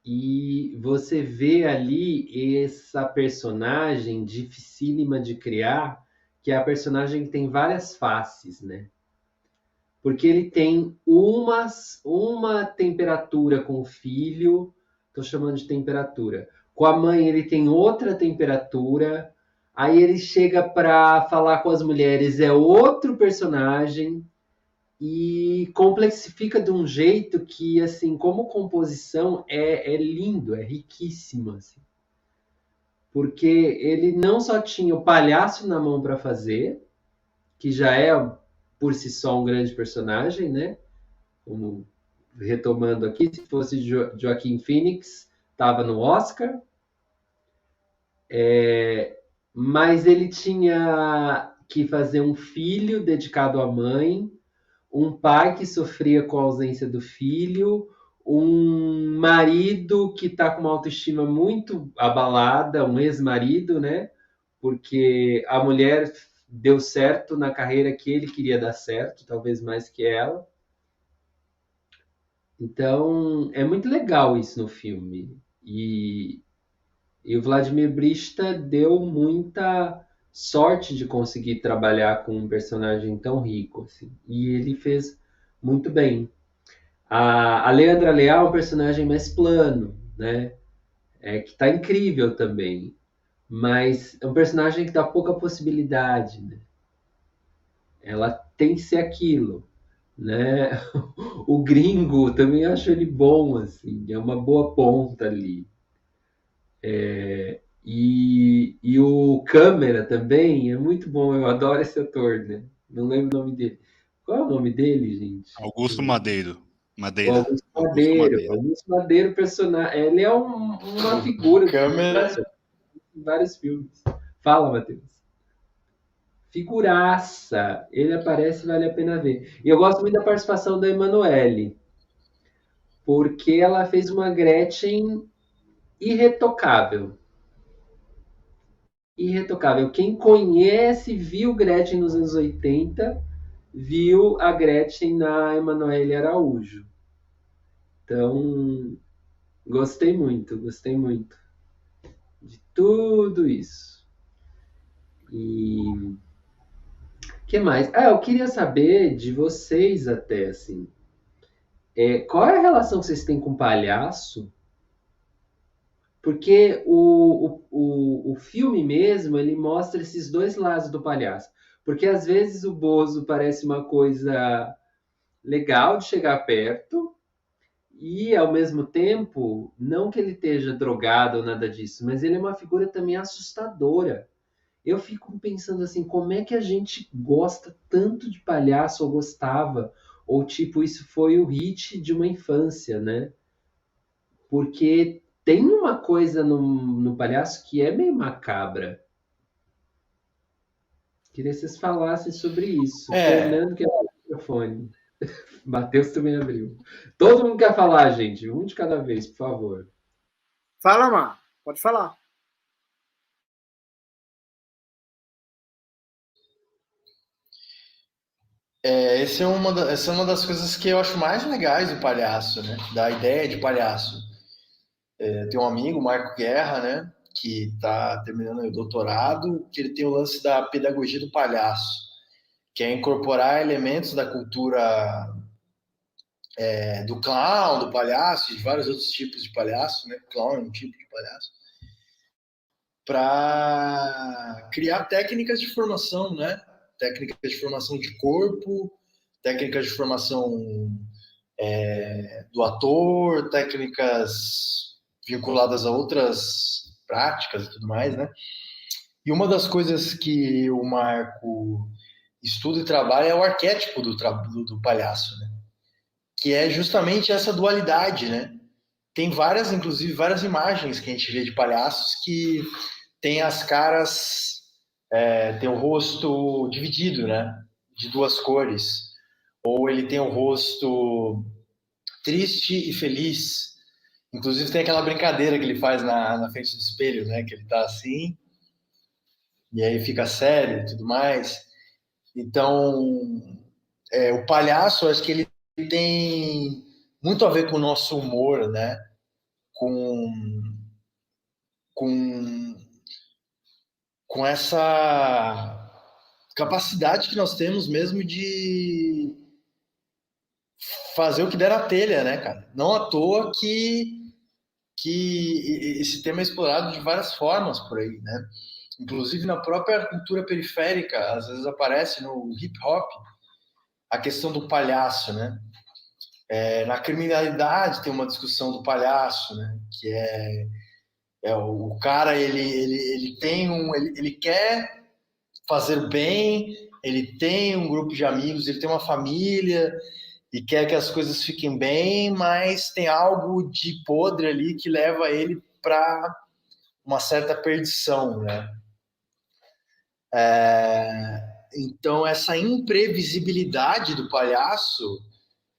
e você vê ali essa personagem dificílima de criar, que é a personagem que tem várias faces, né? Porque ele tem uma temperatura com o filho, estou chamando de temperatura. Com a mãe ele tem outra temperatura, aí ele chega para falar com as mulheres, é outro personagem, e complexifica de um jeito que, assim, como composição, é lindo, é riquíssimo, assim. Porque ele não só tinha o palhaço na mão para fazer, que já é por si só um grande personagem, né? Como retomando aqui, se fosse Joaquin Phoenix, estava no Oscar. Mas ele tinha que fazer um filho dedicado à mãe, um pai que sofria com a ausência do filho, um marido que está com uma autoestima muito abalada, um ex-marido, né? Porque a mulher deu certo na carreira que ele queria dar certo, talvez mais que ela. Então, é muito legal isso no filme. E o Vladimir Brista deu muita sorte de conseguir trabalhar com um personagem tão rico, assim. E ele fez muito bem. A Leandra Leal é um personagem mais plano, né? Que tá incrível também. Mas é um personagem que dá pouca possibilidade, né? Ela tem que ser aquilo, né? O gringo também acho ele bom, assim. É uma boa ponta ali. E o Câmara também é muito bom, eu adoro esse ator, né? Não lembro o nome dele. Qual é o nome dele, gente? Augusto Madeiro. O Madeira. Augusto Madeiro. Augusto Madeiro, personagem. Ele é uma figura Câmara. em vários filmes. Fala, Matheus. Figuraça. Ele aparece, vale a pena ver. E eu gosto muito da participação da Emanuele, porque ela fez uma Gretchen irretocável. Irretocável. Quem conhece, viu Gretchen nos anos 80, viu a Gretchen na Emanuele Araújo. Então, gostei muito de tudo isso. E que mais? Eu queria saber de vocês até, assim, qual é a relação que vocês têm com palhaço? Porque o filme mesmo, ele mostra esses dois lados do palhaço. Porque às vezes o Bozo parece uma coisa legal de chegar perto e, ao mesmo tempo, não que ele esteja drogado ou nada disso, mas ele é uma figura também assustadora. Eu fico pensando assim, como é que a gente gosta tanto de palhaço, ou gostava, ou tipo, isso foi o hit de uma infância, né? Porque tem uma coisa no palhaço que é meio macabra. Queria que vocês falassem sobre isso. Fernando quer o microfone. Matheus também abriu. Todo mundo quer falar, gente. Um de cada vez, por favor. Fala, Mar. Pode falar. Essa é uma das coisas que eu acho mais legais do palhaço, né? Da ideia de palhaço. Tem um amigo, Marco Guerra, né? Que está terminando o doutorado, que ele tem o lance da pedagogia do palhaço, que é incorporar elementos da cultura do clown, do palhaço, de vários outros tipos de palhaço, né? Clown é um tipo de palhaço, para criar técnicas de formação, né? Técnicas de formação de corpo, técnicas de formação do ator, técnicas vinculadas a outras práticas e tudo mais, né? E uma das coisas que o Marco estuda e trabalha é o arquétipo do palhaço, né? Que é justamente essa dualidade, né? Tem inclusive várias imagens que a gente vê de palhaços que tem as caras, tem o rosto dividido, né? De duas cores. Ou ele tem o rosto triste e feliz. Inclusive tem aquela brincadeira que ele faz na frente do espelho, né? Que ele tá assim, e aí fica sério e tudo mais. Então, o palhaço, eu acho que ele tem muito a ver com o nosso humor, né? Com, com essa capacidade que nós temos mesmo de fazer o que der na telha, né, cara? Não à toa que esse tema é explorado de várias formas por aí, né? Inclusive na própria cultura periférica, às vezes aparece no hip hop a questão do palhaço, né? Na criminalidade tem uma discussão do palhaço, né? Que o cara ele tem ele quer fazer bem, ele tem um grupo de amigos, ele tem uma família e quer que as coisas fiquem bem, mas tem algo de podre ali que leva ele para uma certa perdição, né? Então essa imprevisibilidade do palhaço,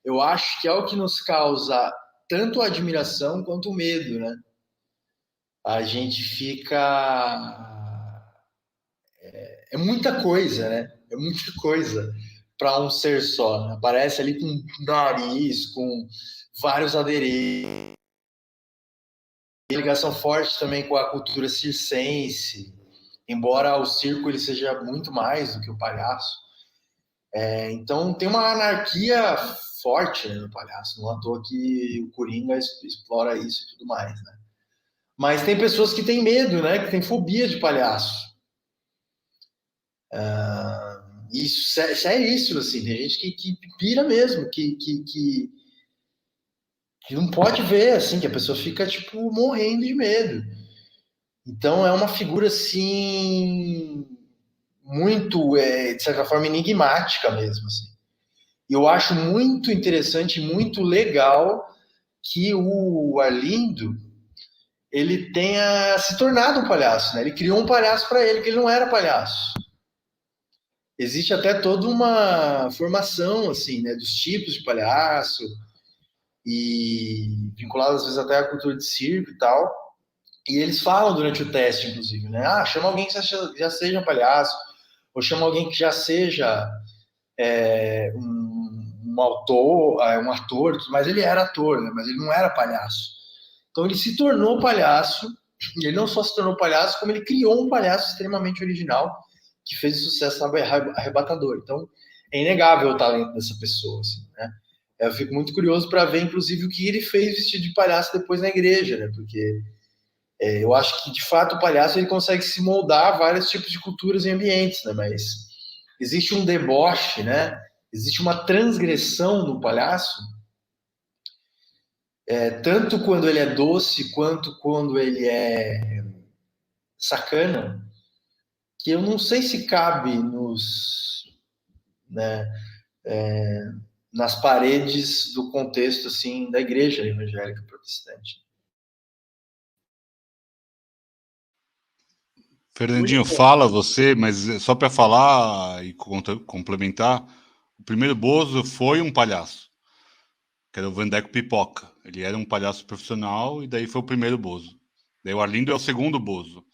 eu acho que é o que nos causa tanto admiração quanto medo, né? A gente fica é muita coisa, né? É muita coisa para um ser só. Né? Aparece ali com nariz, com vários adereços. Tem ligação forte também com a cultura circense, embora o circo ele seja muito mais do que o palhaço. Então tem uma anarquia forte, né, no palhaço. Não à toa que o Coringa explora isso e tudo mais, né? Mas tem pessoas que têm medo, né? Que têm fobia de palhaço. Isso é isso, assim. Tem gente que pira mesmo, que não pode ver, assim, que a pessoa fica, tipo, morrendo de medo. Então é uma figura, assim, muito, de certa forma, enigmática mesmo, assim. E eu acho muito interessante, muito legal que o Arlindo, ele tenha se tornado um palhaço, né? Ele criou um palhaço para ele, que ele não era palhaço. Existe até toda uma formação, assim, né, dos tipos de palhaço, e vinculado às vezes até à cultura de circo e tal. E eles falam durante o teste, inclusive, né? Chama alguém que já seja um palhaço, ou chama alguém que já seja um autor, um ator, mas ele era ator, né? Mas ele não era palhaço. Então ele se tornou palhaço, e ele não só se tornou palhaço, como ele criou um palhaço extremamente original, que fez sucesso arrebatador. Então é inegável o talento dessa pessoa, assim, né? Eu fico muito curioso para ver, inclusive, o que ele fez vestido de palhaço depois na igreja, né? Porque eu acho que, de fato, o palhaço ele consegue se moldar a vários tipos de culturas e ambientes, né? Mas existe um deboche, né? Existe uma transgressão no palhaço, tanto quando ele é doce quanto quando ele é sacana, que eu não sei se cabe né, nas paredes do contexto assim da igreja evangélica protestante. Fernandinho, fala você, mas só para falar e complementar, o primeiro Bozo foi um palhaço, que era o Vandeco Pipoca. Ele era um palhaço profissional e daí foi o primeiro Bozo. Daí o Arlindo é o segundo Bozo.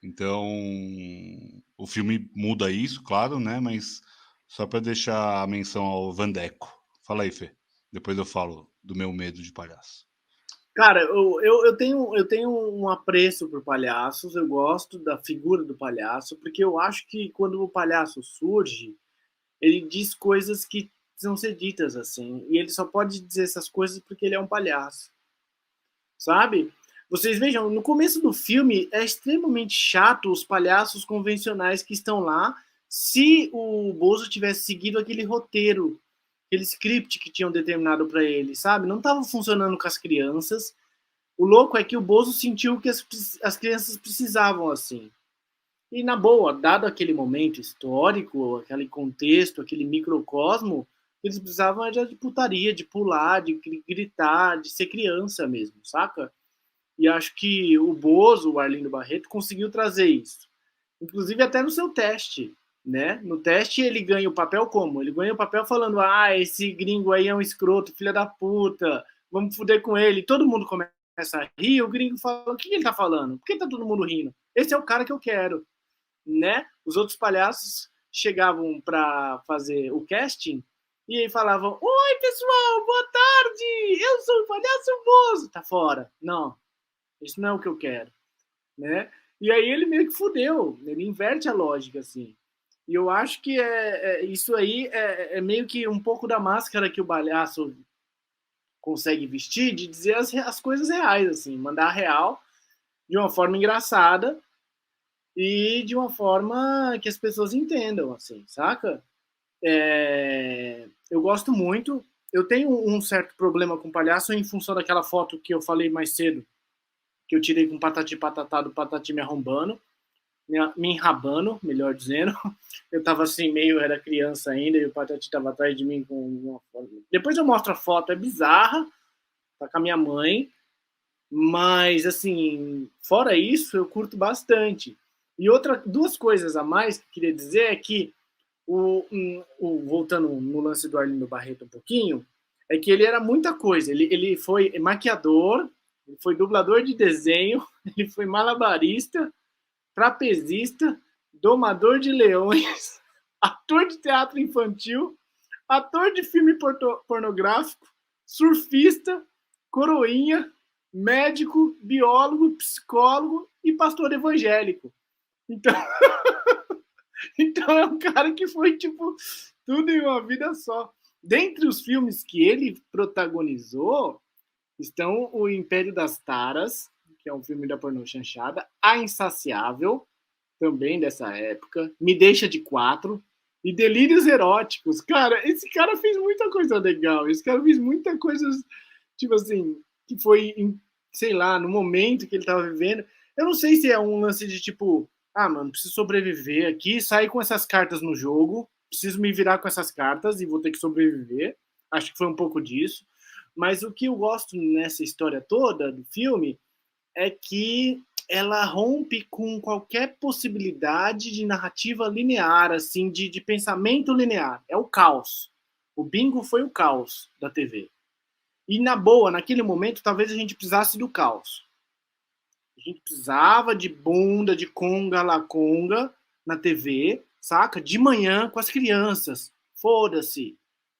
Então, o filme muda isso, claro, né? Mas só para deixar a menção ao Vandeco. Fala aí, Fê. Depois eu falo do meu medo de palhaço. Cara, eu tenho um apreço por palhaços, eu gosto da figura do palhaço, porque eu acho que quando o palhaço surge, ele diz coisas que precisam ser ditas assim, e ele só pode dizer essas coisas porque ele é um palhaço, sabe? Vocês vejam, no começo do filme é extremamente chato os palhaços convencionais que estão lá, se o Bozo tivesse seguido aquele roteiro, aquele script que tinham determinado para ele, sabe? Não estava funcionando com as crianças. O louco é que o Bozo sentiu que as crianças precisavam assim. E na boa, dado aquele momento histórico, aquele contexto, aquele microcosmo, eles precisavam de putaria, de pular, de gritar, de ser criança mesmo, saca? E acho que o Bozo, o Arlindo Barreto, conseguiu trazer isso. Inclusive até no seu teste, né? No teste ele ganha o papel como? Ele ganha o papel falando, esse gringo aí é um escroto, filha da puta, vamos foder com ele. Todo mundo começa a rir, o gringo fala, o que ele tá falando? Por que tá todo mundo rindo? Esse é o cara que eu quero, né? Os outros palhaços chegavam para fazer o casting E aí falavam, oi pessoal, boa tarde, eu sou o Palhaço Bozo. Tá fora. Não, isso não é o que eu quero, né? E aí ele meio que fudeu, ele inverte a lógica, assim. E eu acho que isso aí é meio que um pouco da máscara que o palhaço consegue vestir de dizer as coisas reais, assim, mandar real de uma forma engraçada e de uma forma que as pessoas entendam, assim, saca? Eu gosto muito. Eu tenho um certo problema com palhaço em função daquela foto que eu falei mais cedo, que eu tirei com Patati Patatá do Patati me arrombando, me enrabando, melhor dizendo. Eu tava assim, meio era criança ainda, e o Patati tava atrás de mim com uma foto. Depois eu mostro a foto, é bizarra, tá com a minha mãe, mas assim, fora isso, eu curto bastante. E duas coisas a mais que eu queria dizer é que voltando no lance do Arlindo Barreto um pouquinho, é que ele era muita coisa. Ele foi maquiador, ele foi dublador de desenho, ele foi malabarista, trapezista, domador de leões, ator de teatro infantil, ator de filme pornográfico, surfista, coroinha, médico, biólogo, psicólogo e pastor evangélico. Então, então é um cara que foi, tipo, tudo em uma vida só. Dentre os filmes que ele protagonizou, estão O Império das Taras, que é um filme da pornô chanchada, A Insaciável, também dessa época, Me Deixa de Quatro, e Delírios Eróticos. Cara, esse cara fez muita coisa legal. Esse cara fez muita coisa, tipo assim, que foi, sei lá, no momento que ele tava vivendo. Eu não sei se é um lance de tipo, mano, preciso sobreviver aqui, sair com essas cartas no jogo, preciso me virar com essas cartas e vou ter que sobreviver. Acho que foi um pouco disso. Mas o que eu gosto nessa história toda do filme é que ela rompe com qualquer possibilidade de narrativa linear, assim, de pensamento linear. É o caos. O Bingo foi o caos da TV. E, na boa, naquele momento, talvez a gente precisasse do caos. A gente precisava de bunda, de conga, la conga na TV, saca? De manhã com as crianças. Foda-se.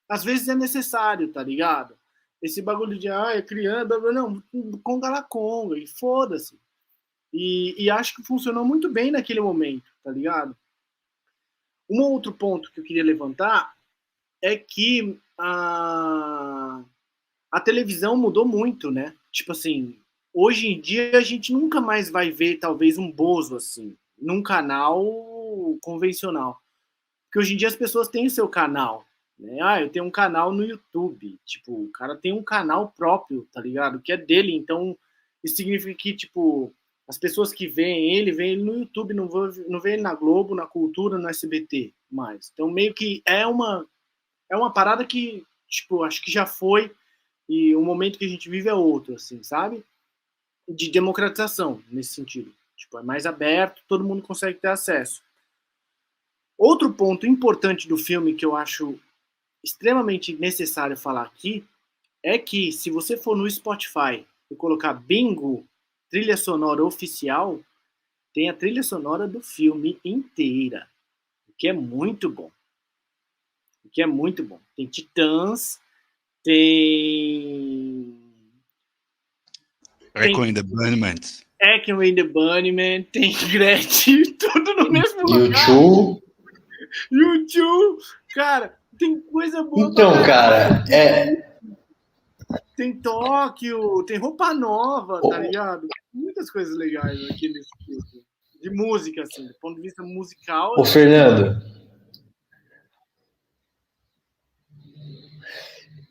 Às vezes é necessário, tá ligado? Esse bagulho de, é criança, não, conga la conga, e foda-se. E acho que funcionou muito bem naquele momento, tá ligado? Um outro ponto que eu queria levantar é que a televisão mudou muito, né? Tipo assim, hoje em dia a gente nunca mais vai ver talvez um Bozo assim, num canal convencional. Porque hoje em dia as pessoas têm o seu canal, né? Eu tenho um canal no YouTube. Tipo, o cara tem um canal próprio, tá ligado? Que é dele, então isso significa que, tipo, as pessoas que veem ele no YouTube, não vê ele na Globo, na Cultura, no SBT mais. Então meio que é uma parada que, tipo, acho que já foi e o momento que a gente vive é outro, assim, sabe? De democratização, nesse sentido. Tipo, é mais aberto, todo mundo consegue ter acesso. Outro ponto importante do filme que eu acho extremamente necessário falar aqui é que se você for no Spotify e colocar Bingo, trilha sonora oficial, tem a trilha sonora do filme inteira, o que é muito bom. O que é muito bom. Tem Titãs, tem Echo in the Bunnymen. Echo in the Bunnymen, tem Gretchen, tudo no mesmo lugar. YouTube, cara, tem coisa boa. Então, cara, Tem Tóquio, tem roupa nova, tá ligado? Muitas coisas legais aqui nesse filme. De música, assim, do ponto de vista musical. Ô, Fernando.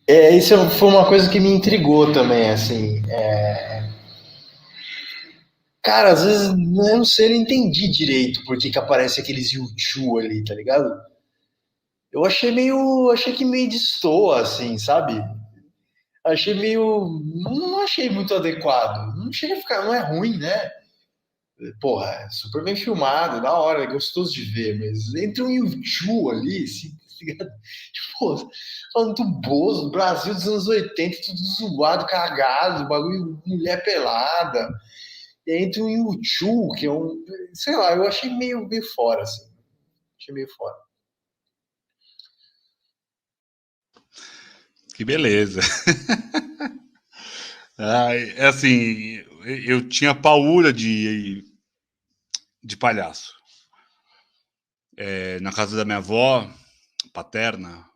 Isso foi uma coisa que me intrigou também, assim. Cara, às vezes eu não sei, eu não entendi direito por que aparece aqueles YouTube ali, tá ligado? Eu achei que meio destoa, assim, sabe? Achei meio, não achei muito adequado. Não chega a ficar, não é ruim, né? Porra, é super bem filmado, da hora, é gostoso de ver, mas entre um YouTube ali, assim, tá ligado? Pô, falando do Bozo, Brasil dos anos 80, tudo zoado, cagado, bagulho, mulher pelada. E aí entre um YouTube, que é um, sei lá, eu achei meio, meio, fora, assim. Achei meio fora. Que beleza. É assim, eu tinha paura de palhaço. Na casa da minha avó paterna,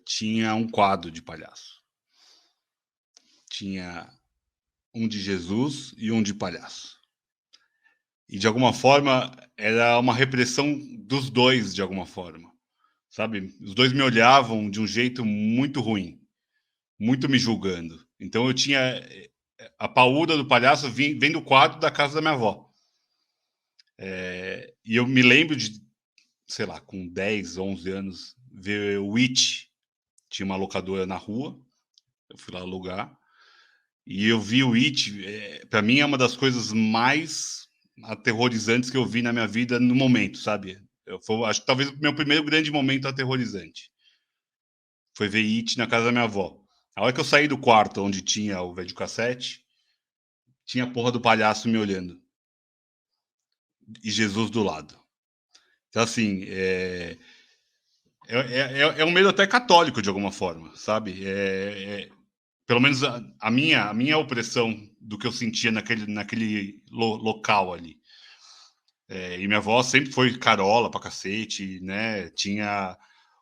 tinha um quadro de palhaço. Tinha um de Jesus e um de palhaço. E de alguma forma era uma repressão dos dois, de alguma forma, sabe? Os dois me olhavam de um jeito muito ruim, muito me julgando. Então eu tinha a paúda do palhaço vem do quadro da casa da minha avó. E eu me lembro de, sei lá, com 10, 11 anos, ver o It. Tinha uma locadora na rua, eu fui lá alugar, e eu vi o It. Para mim é uma das coisas mais aterrorizantes que eu vi na minha vida no momento, sabe? Acho que talvez o meu primeiro grande momento aterrorizante foi ver It na casa da minha avó. A hora que eu saí do quarto onde tinha o videocassete, tinha a porra do palhaço me olhando. E Jesus do lado. Então, assim, é um medo até católico, de alguma forma, sabe? Pelo menos a minha opressão do que eu sentia naquele local ali. E minha avó sempre foi carola pra cacete, né? Tinha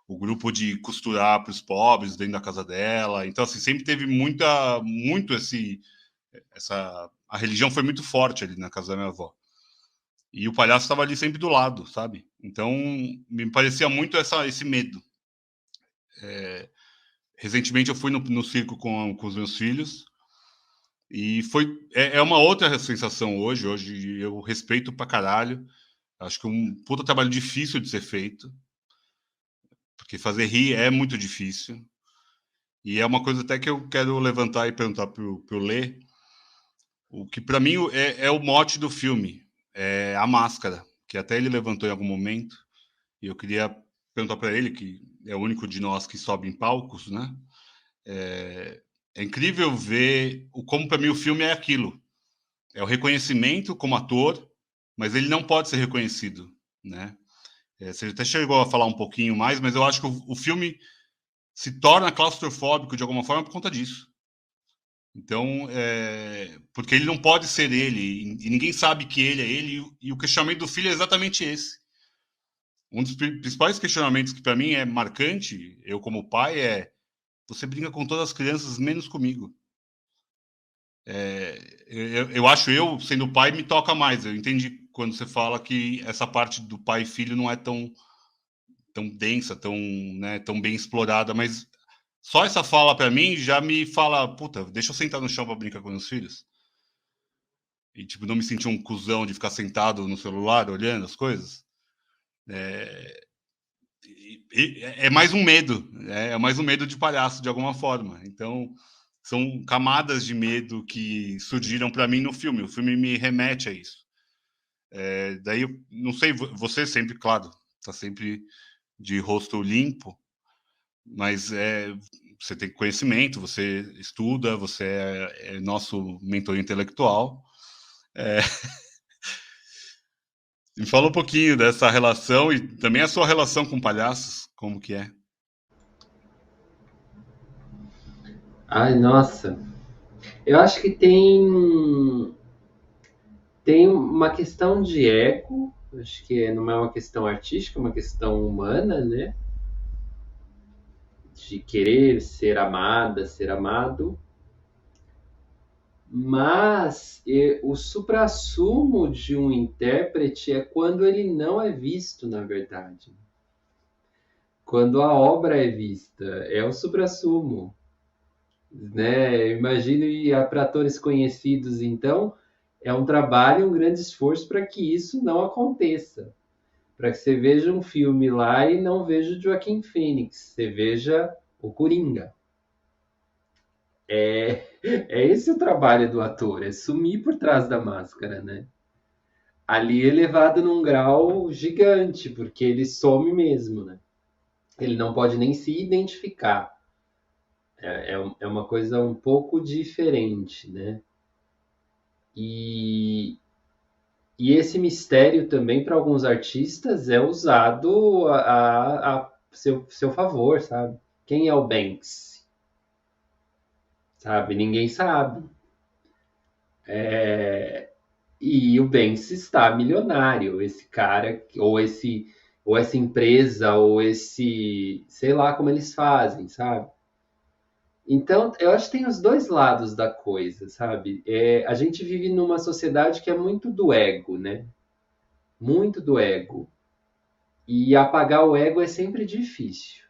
o grupo de costurar para os pobres dentro da casa dela. Então, assim, sempre teve a religião foi muito forte ali na casa da minha avó. E o palhaço estava ali sempre do lado, sabe? Então, me parecia muito esse medo. Recentemente eu fui no circo com os meus filhos e é uma outra sensação hoje. Hoje eu respeito pra caralho. Acho que um puta trabalho difícil de ser feito, porque fazer rir é muito difícil. E é uma coisa até que eu quero levantar e perguntar pro Lê. O que para mim é o mote do filme, é a máscara, que até ele levantou em algum momento. E eu queria perguntar para ele, que é o único de nós que sobe em palcos, né? É incrível ver como para mim o filme é aquilo. É o reconhecimento como ator, mas ele não pode ser reconhecido, né? Você até chegou a falar um pouquinho mais, mas eu acho que o filme se torna claustrofóbico de alguma forma por conta disso. Então, porque ele não pode ser ele, e ninguém sabe que ele é ele, e o questionamento do filho é exatamente esse. Um dos principais questionamentos que para mim é marcante, eu como pai, você brinca com todas as crianças, menos comigo. Eu acho, sendo pai, me toca mais. Eu entendi quando você fala que essa parte do pai e filho não é tão densa, tão bem explorada, mas só essa fala para mim já me fala, puta, deixa eu sentar no chão para brincar com meus filhos. E, tipo, não me sentir um cuzão de ficar sentado no celular olhando as coisas. É mais um medo, é mais um medo de palhaço, de alguma forma. Então, são camadas de medo que surgiram para mim no filme. O filme me remete a isso. Daí, eu não sei, você sempre, claro, está sempre de rosto limpo, mas você tem conhecimento, você estuda, você é nosso mentor intelectual. Me fala um pouquinho dessa relação e também a sua relação com palhaços, como que é? Ai, nossa. Eu acho que tem uma questão de ego, acho que não é uma questão artística, é uma questão humana, né? De querer ser amada, ser amado. Mas o suprassumo de um intérprete é quando ele não é visto, na verdade. Quando a obra é vista, é o suprassumo, né? Imagino, e para atores conhecidos, então, é um trabalho, um grande esforço para que isso não aconteça. Para que você veja um filme lá e não veja o Joaquin Phoenix, você veja o Coringa. É esse o trabalho do ator, é sumir por trás da máscara, né? Ali é levado num grau gigante, porque ele some mesmo, né? Ele não pode nem se identificar. É uma coisa um pouco diferente, né? E, e esse mistério também, para alguns artistas, é usado a seu favor, sabe? Quem é o Banks? sabe? Ninguém sabe. E o Banksy está milionário, esse cara, ou essa empresa, ou esse, sei lá como eles fazem, sabe? Então, eu acho que tem os dois lados da coisa, sabe? A gente vive numa sociedade que é muito do ego, né? Muito do ego. E apagar o ego é sempre difícil.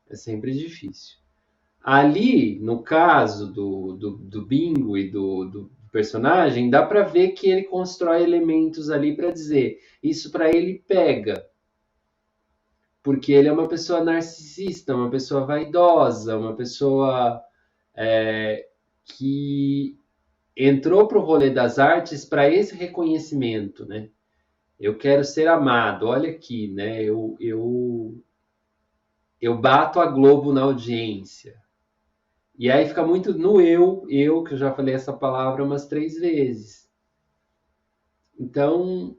É sempre difícil. Ali, no caso do Bingo e do personagem, dá para ver que ele constrói elementos ali para dizer isso para ele pega. Porque ele é uma pessoa narcisista, uma pessoa vaidosa, uma pessoa que entrou para o rolê das artes para esse reconhecimento, né? Eu quero ser amado, olha aqui, né? Eu bato a Globo na audiência. E aí fica muito no eu, que eu já falei essa palavra umas 3 vezes. Então,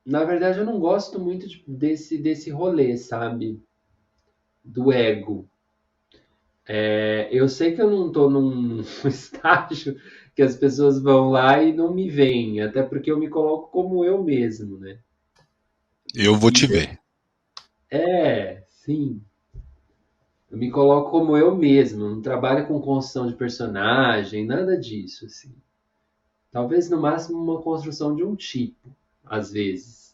na verdade, eu não gosto muito desse rolê, sabe? Do ego. Eu sei que eu não estou num estágio que as pessoas vão lá e não me veem, até porque eu me coloco como eu mesmo, né? Eu vou te ver. Sim. Eu me coloco como eu mesmo, não trabalho com construção de personagem, nada disso, assim. Talvez no máximo uma construção de um tipo, às vezes.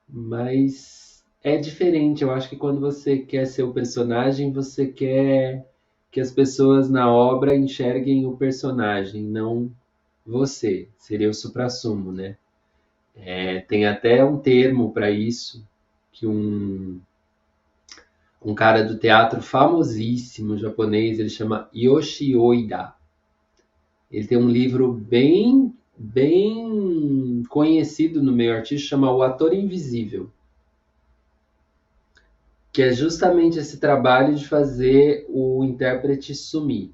Mas é diferente, eu acho que quando você quer ser o personagem, você quer que as pessoas na obra enxerguem o personagem, não você. Seria o suprassumo, né? Tem até um termo para isso, que um cara do teatro famosíssimo japonês, ele chama Yoshi Oida. Ele tem um livro bem conhecido no meio artístico, chama O Ator Invisível, que é justamente esse trabalho de fazer o intérprete sumir.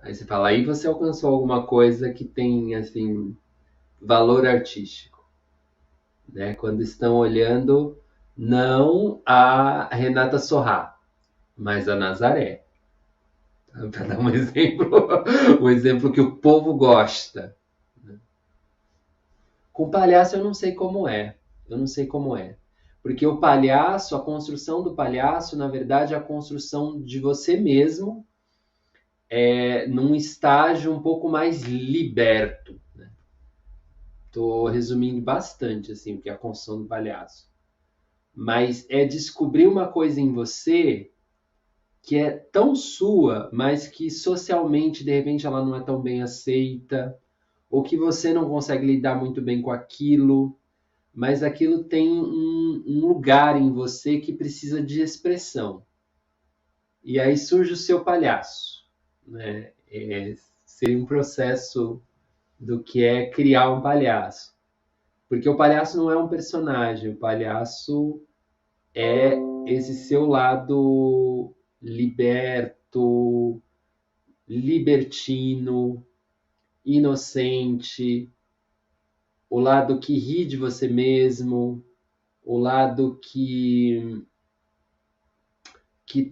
Aí você fala, aí você alcançou alguma coisa que tem, assim, valor artístico, né? Quando estão olhando não a Renata Sorrah, mas a Nazaré. Para dar um exemplo que o povo gosta. Com palhaço eu não sei como é. Eu não sei como é. Porque o palhaço, a construção do palhaço, na verdade, é a construção de você mesmo num estágio um pouco mais liberto. Estou resumindo bastante assim, o que é a construção do palhaço. Mas é descobrir uma coisa em você que é tão sua, mas que socialmente, de repente, ela não é tão bem aceita, ou que você não consegue lidar muito bem com aquilo, mas aquilo tem um lugar em você que precisa de expressão. E aí surge o seu palhaço, né? Seria um processo do que é criar um palhaço. Porque o palhaço não é um personagem, o palhaço é esse seu lado liberto, libertino, inocente, o lado que ri de você mesmo, o lado que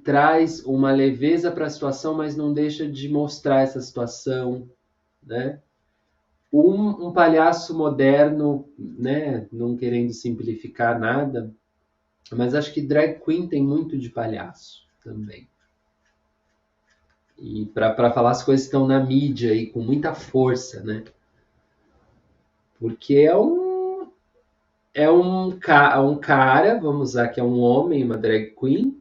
traz uma leveza para a situação, mas não deixa de mostrar essa situação, né? Um palhaço moderno, né? Não querendo simplificar nada, mas acho que drag queen tem muito de palhaço também. E para falar as coisas que estão na mídia e com muita força, né? Porque é um cara, vamos usar que é um homem, uma drag queen,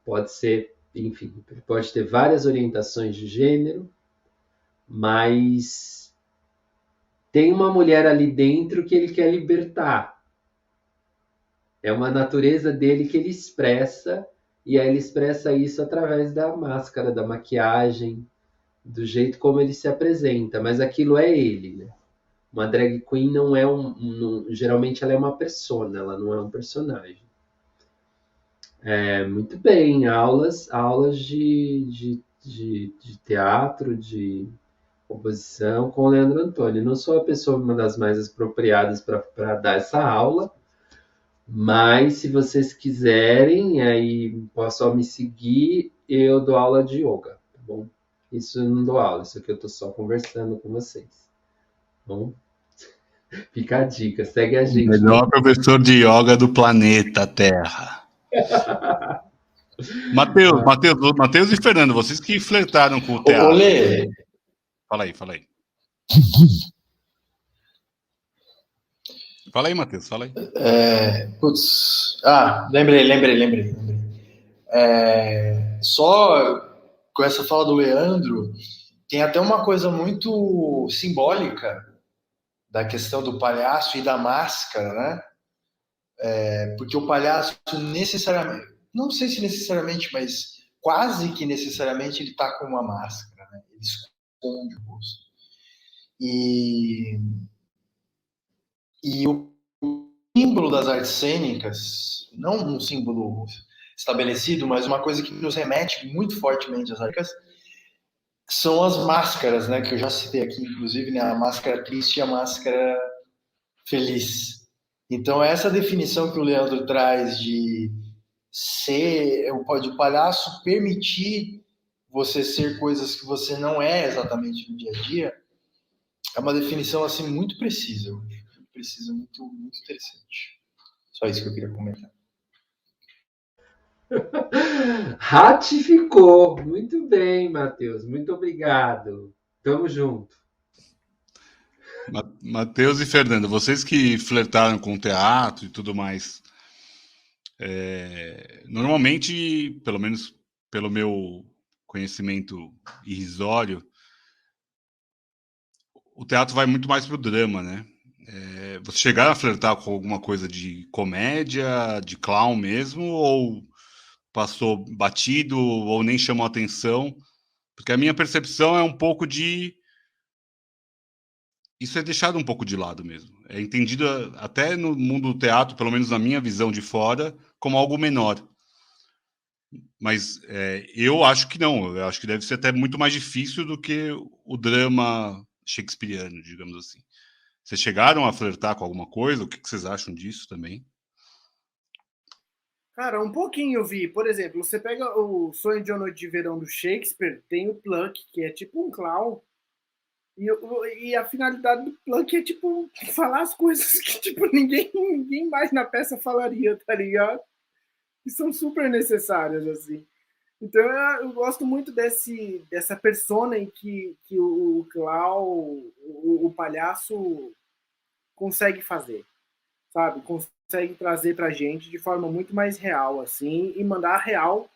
pode ser, enfim, pode ter várias orientações de gênero, mas tem uma mulher ali dentro que ele quer libertar. É uma natureza dele que ele expressa, e aí ele expressa isso através da máscara, da maquiagem, do jeito como ele se apresenta, mas aquilo é ele, né? Uma drag queen não é geralmente ela é uma persona, ela não é um personagem. Muito bem, aulas de teatro, de composição com o Leandro Antônio. Não sou a pessoa uma das mais apropriadas para dar essa aula, mas se vocês quiserem, aí posso me seguir eu dou aula de yoga, tá bom? Isso eu não dou aula, isso aqui eu tô só conversando com vocês. Tá bom? Fica a dica, segue a O gente. melhor professor de yoga do planeta Terra. Matheus e Fernando, vocês que flertaram com o teatro. Olê, Fala aí. Fala aí, Matheus, fala aí. lembrei. Só com essa fala do Leandro, tem até uma coisa muito simbólica da questão do palhaço e da máscara, né? Porque o palhaço necessariamente, não sei se necessariamente, mas quase que necessariamente ele está com uma máscara, né? Ele esconde o rosto. E o símbolo das artes cênicas, não um símbolo estabelecido, mas uma coisa que nos remete muito fortemente às artes, são as máscaras, né? Que eu já citei aqui, inclusive, né? A máscara triste e a máscara feliz. Então, essa definição que o Leandro traz de ser, de palhaço permitir você ser coisas que você não é exatamente no dia a dia, é uma definição assim muito precisa, muito, muito interessante. Só isso que eu queria comentar. Ratificou. Muito bem, Matheus. Muito obrigado. Tamo junto. Matheus e Fernando, vocês que flertaram com o teatro e tudo mais, normalmente, pelo menos pelo meu conhecimento irrisório, o teatro vai muito mais pro drama, né? Vocês chegaram a flertar com alguma coisa de comédia, de clown mesmo, ou passou batido, ou nem chamou atenção? Porque a minha percepção é um pouco de... Isso é deixado um pouco de lado mesmo. É entendido até no mundo do teatro, pelo menos na minha visão de fora, como algo menor. Mas eu acho que não. Eu acho que deve ser até muito mais difícil do que o drama shakespeariano, digamos assim. Vocês chegaram a flertar com alguma coisa? O que vocês acham disso também? Cara, um pouquinho eu vi. Por exemplo, você pega o Sonho de uma Noite de Verão do Shakespeare, tem o Pluck, que é tipo um clown. E a finalidade do Pluck é, tipo, falar as coisas que, tipo, ninguém mais na peça falaria, tá ligado? E são super necessárias, assim. Então, eu gosto muito dessa persona em que o clown, o palhaço, consegue fazer, sabe? Consegue trazer pra gente de forma muito mais real, assim, e mandar a real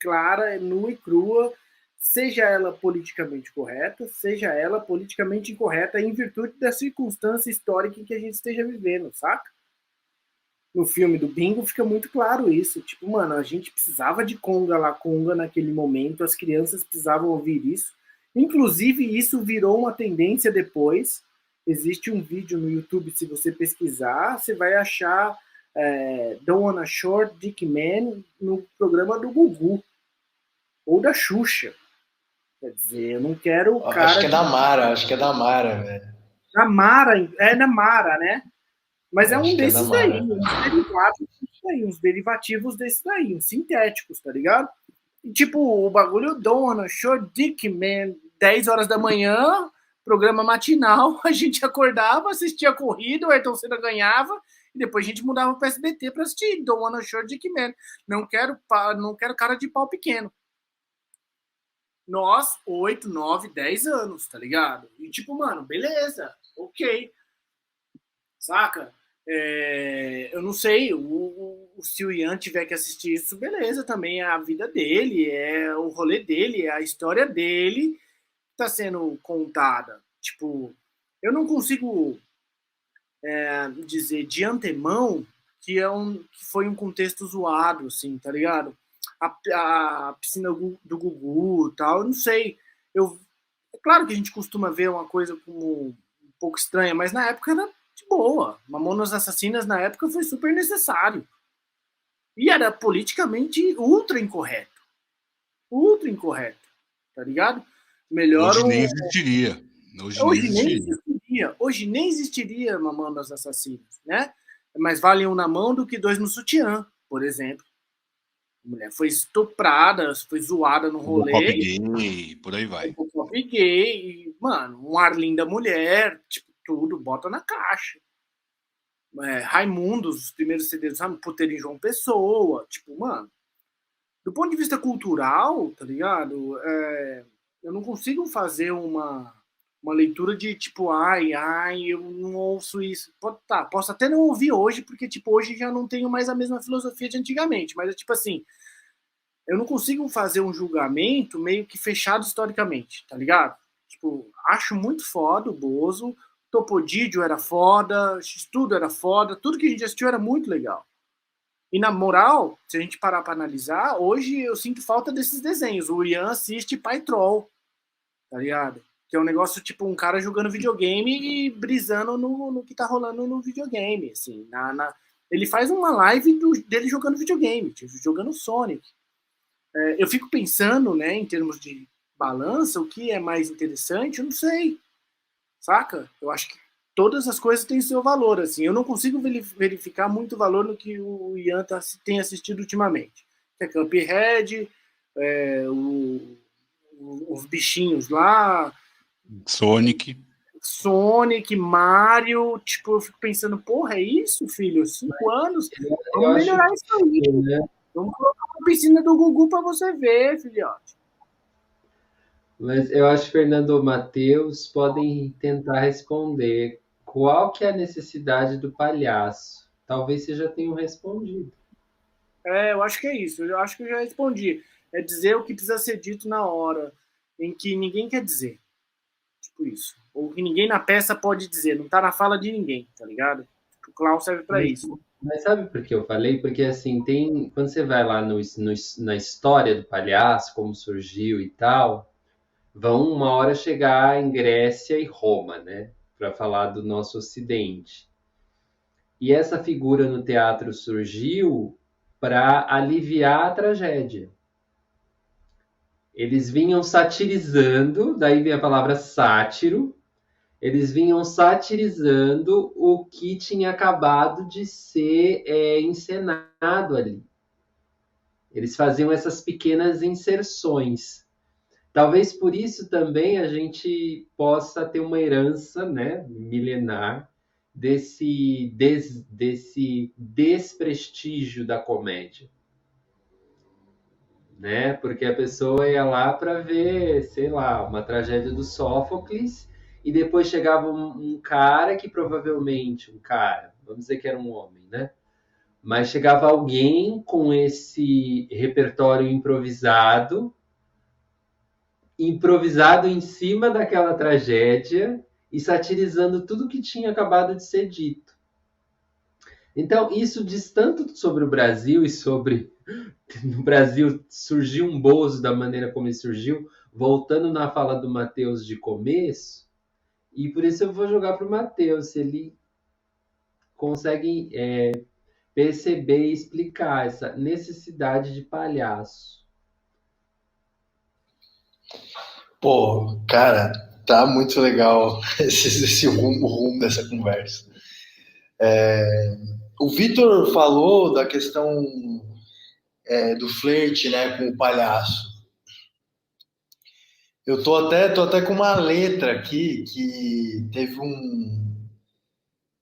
clara, nua e crua, seja ela politicamente correta, seja ela politicamente incorreta, em virtude da circunstância histórica em que a gente esteja vivendo, saca? No filme do Bingo fica muito claro isso. Tipo, mano, a gente precisava de conga naquele momento, as crianças precisavam ouvir isso. Inclusive, isso virou uma tendência depois. Existe um vídeo no YouTube, se você pesquisar, você vai achar Don't Wanna Short Dick Man no programa do Gugu ou da Xuxa. Quer dizer, eu não quero o cara... Acho que é da Mara, velho. Da Mara, né? Mas é um desses daí, uns derivativos desses daí, uns sintéticos, tá ligado? E, tipo, o bagulho Dona, Short Dick Man, 10 horas da manhã, programa matinal, a gente acordava, assistia a corrida, o Ayrton Senna ganhava, e depois a gente mudava pro SBT pra assistir Dona, Short Dick Man. Não quero cara de pau pequeno. Nós, 8, 9, 10 anos, tá ligado? E tipo, mano, beleza, ok. Saca? Eu não sei, se o Ian tiver que assistir isso, beleza, também é a vida dele, é o rolê dele, é a história dele que tá sendo contada. Tipo, eu não consigo dizer de antemão que foi um contexto zoado, assim, tá ligado? A piscina do Gugu e tal, eu não sei. É claro que a gente costuma ver uma coisa como um pouco estranha, mas na época era de boa. Mamonas Assassinas na época foi super necessário. E era politicamente ultra incorreto. Ultra incorreto. Tá ligado? Melhor Hoje nem existiria. Hoje nem existiria Mamonas Assassinas, né? Mas vale um na mão do que dois no sutiã, por exemplo. A mulher foi estuprada, foi zoada no rolê. Pop gay, por aí vai. Pop gay, e, mano, um Arlindo da mulher, tipo, tudo, bota na caixa. Raimundos, os primeiros CDs, sabe? Puteiro em João Pessoa, tipo, mano. Do ponto de vista cultural, tá ligado? Eu não consigo fazer uma leitura de tipo, ai, eu não ouço isso. Posso até não ouvir hoje, porque tipo, hoje já não tenho mais a mesma filosofia de antigamente, mas é tipo assim, eu não consigo fazer um julgamento meio que fechado historicamente, tá ligado? Tipo, acho muito foda o Bozo, Topodídio era foda, X-Tudo era foda, tudo que a gente assistiu era muito legal. E na moral, se a gente parar pra analisar, hoje eu sinto falta desses desenhos. O Ian assiste Pai Troll, tá ligado? Que é um negócio tipo um cara jogando videogame e brisando no que tá rolando no videogame, assim. Ele faz uma live dele jogando videogame, tipo, jogando Sonic. Eu fico pensando, né, em termos de balança, o que é mais interessante, eu não sei, saca? Eu acho que todas as coisas têm seu valor, assim. Eu não consigo verificar muito valor no que o Ian tem assistido ultimamente. É Cuphead, os bichinhos lá, Sonic, Mario, tipo, eu fico pensando, porra, é isso, filho? 5 anos? Vamos melhorar isso aí. Né? Vamos colocar uma piscina do Gugu pra você ver, filhote. Mas eu acho que Fernando ou Matheus podem tentar responder qual que é a necessidade do palhaço. Talvez vocês já tenham respondido. Eu acho que é isso. Eu acho que eu já respondi. É dizer o que precisa ser dito na hora em que ninguém quer dizer. Tipo isso. Ou que ninguém na peça pode dizer. Não tá na fala de ninguém, tá ligado? O clown serve pra isso. Mas sabe por que eu falei? Porque assim, quando você vai lá na história do palhaço, como surgiu e tal, vão uma hora chegar em Grécia e Roma, né? Para falar do nosso Ocidente. E essa figura no teatro surgiu para aliviar a tragédia. Eles vinham satirizando, daí vem a palavra sátiro, eles vinham satirizando o que tinha acabado de ser encenado ali. Eles faziam essas pequenas inserções. Talvez por isso também a gente possa ter uma herança, né, milenar desse desprestígio da comédia. Né? Porque a pessoa ia lá para ver, sei lá, uma tragédia do Sófocles e depois chegava um cara que provavelmente, vamos dizer que era um homem, né? Mas chegava alguém com esse repertório improvisado em cima daquela tragédia e satirizando tudo que tinha acabado de ser dito. Então, isso diz tanto sobre o Brasil e sobre no Brasil surgiu um Bozo da maneira como ele surgiu, voltando na fala do Matheus de começo, e por isso eu vou jogar para o Matheus, se ele consegue perceber e explicar essa necessidade de palhaço. Pô, cara, tá muito legal esse rumo dessa conversa. O Vitor falou da questão do flerte, né, com o palhaço. Eu tô até com uma letra aqui que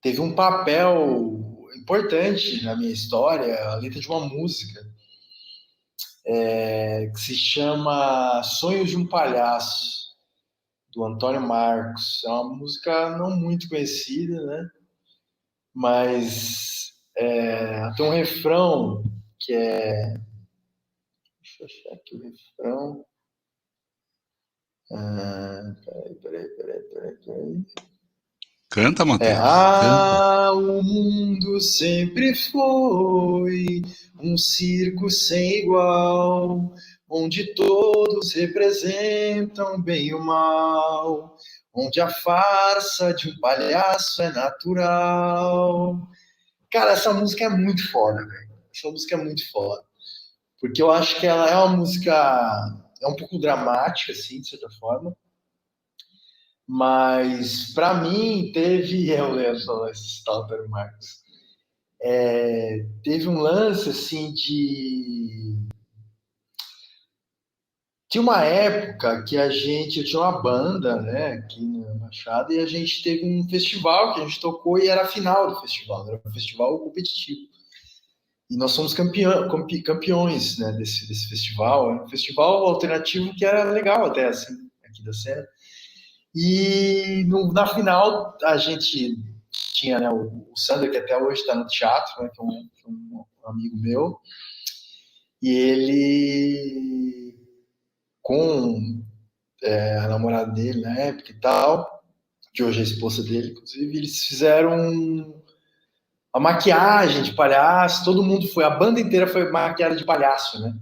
teve um papel importante na minha história, a letra de uma música que se chama Sonhos de um Palhaço, do Antônio Marcos. É uma música não muito conhecida, né? Mas tem um refrão que é... Deixa eu achar aqui o refrão. Peraí. Canta, Matheus. O mundo sempre foi um circo sem igual, onde todos representam bem e o mal, onde a farsa de um palhaço é natural. Cara, essa música é muito foda, velho. Essa música é muito foda. Porque eu acho que ela é uma música... É um pouco dramática, assim, de certa forma. Mas, para mim, teve... Eu lembro só esse Stalter Marcos. Teve um lance, assim, de Tinha uma época que eu tinha uma banda, né, aqui na Baixada, e a gente teve um festival que a gente tocou e era a final do festival, era um festival competitivo. E nós somos campeões, né, desse festival. Era um festival alternativo que era legal até, assim, aqui da cena. E na final a gente tinha, né, o Sander, que até hoje está no teatro, né, que é um amigo meu, e ele, com a namorada dele na época e tal, que hoje é a esposa dele, inclusive, eles fizeram a maquiagem de palhaço, todo mundo foi, a banda inteira foi maquiada de palhaço, né?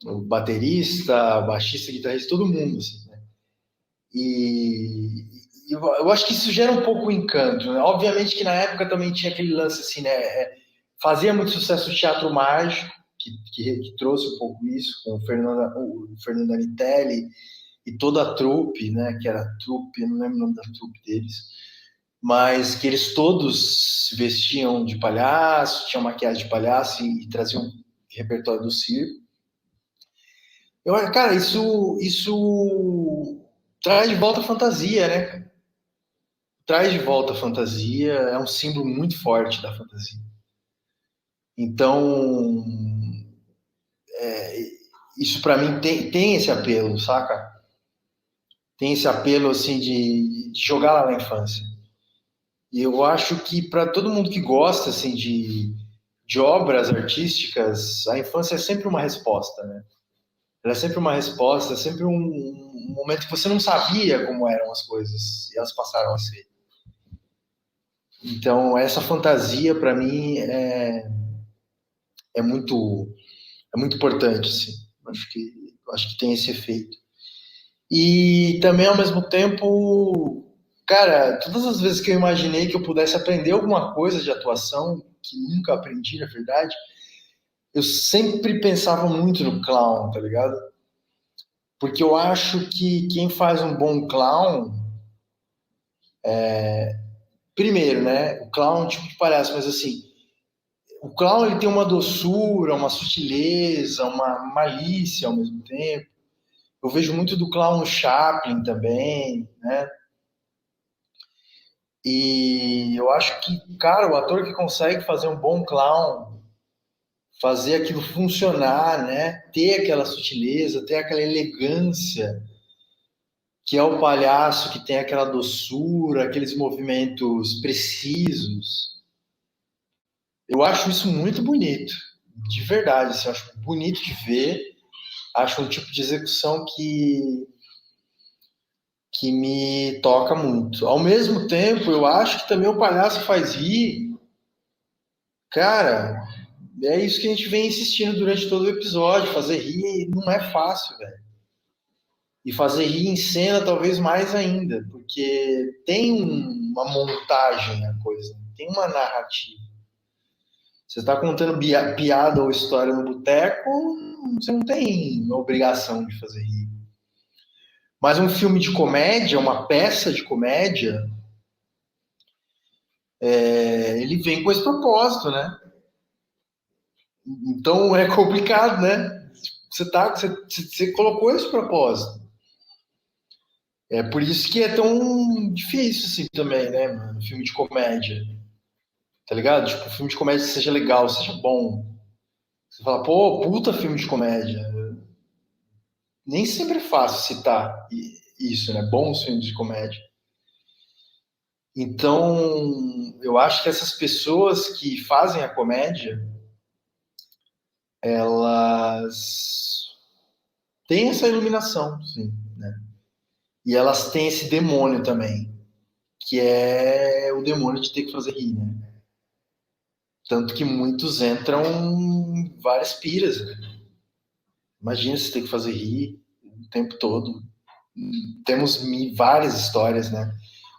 O baterista, o baixista, o guitarrista, todo mundo, assim, né? E eu acho que isso gera um pouco o encanto, né? Obviamente que na época também tinha aquele lance assim, né? Fazia muito sucesso o Teatro Mágico, que trouxe um pouco isso, com o Fernando Anitelli e toda a trupe, né? Que era a trupe, eu não lembro o nome da trupe deles, mas que eles todos se vestiam de palhaço, tinham maquiagem de palhaço e traziam repertório do circo. Cara, isso traz de volta a fantasia, né? Traz de volta a fantasia, é um símbolo muito forte da fantasia. Então, isso para mim tem esse apelo, saca? Tem esse apelo, assim, de jogar lá na infância. E eu acho que para todo mundo que gosta, assim, de obras artísticas, a infância é sempre uma resposta, né? Ela é sempre uma resposta, é sempre um momento que você não sabia como eram as coisas e elas passaram a ser. Então, essa fantasia, para mim, é muito, é muito importante, assim. Acho que tem esse efeito. E também, ao mesmo tempo, cara, todas as vezes que eu imaginei que eu pudesse aprender alguma coisa de atuação, que nunca aprendi, na verdade, eu sempre pensava muito no clown, tá ligado? Porque eu acho que quem faz um bom clown, primeiro, né? O clown é um tipo de palhaço, mas assim, o clown ele tem uma doçura, uma sutileza, uma malícia ao mesmo tempo. Eu vejo muito do clown Chaplin também, né? E eu acho que, cara, o ator que consegue fazer um bom clown, fazer aquilo funcionar, né? Ter aquela sutileza, ter aquela elegância, que é o palhaço que tem aquela doçura, aqueles movimentos precisos. Eu acho isso muito bonito, de verdade. Assim, eu acho bonito de ver. Acho um tipo de execução que me toca muito. Ao mesmo tempo, eu acho que também o palhaço faz rir. Cara, é isso que a gente vem insistindo durante todo o episódio. Fazer rir não é fácil, velho. E fazer rir em cena talvez mais ainda, porque tem uma montagem a coisa, tem uma narrativa. Você está contando piada ou história no boteco, você não tem obrigação de fazer rir. Mas um filme de comédia, uma peça de comédia, ele vem com esse propósito, né? Então é complicado, né? Você colocou esse propósito. É por isso que é tão difícil assim também, né, mano? Filme de comédia. Tá ligado? Tipo, filme de comédia seja legal, seja bom. Você fala, pô, puta filme de comédia. Nem sempre é fácil citar isso, né? Bons filmes de comédia. Então, eu acho que essas pessoas que fazem a comédia, elas têm essa iluminação, sim, né? E elas têm esse demônio também, que é o demônio de ter que fazer rir, né? Tanto que muitos entram em várias piras, né? Imagina se ter que fazer rir o tempo todo. Temos várias histórias, né?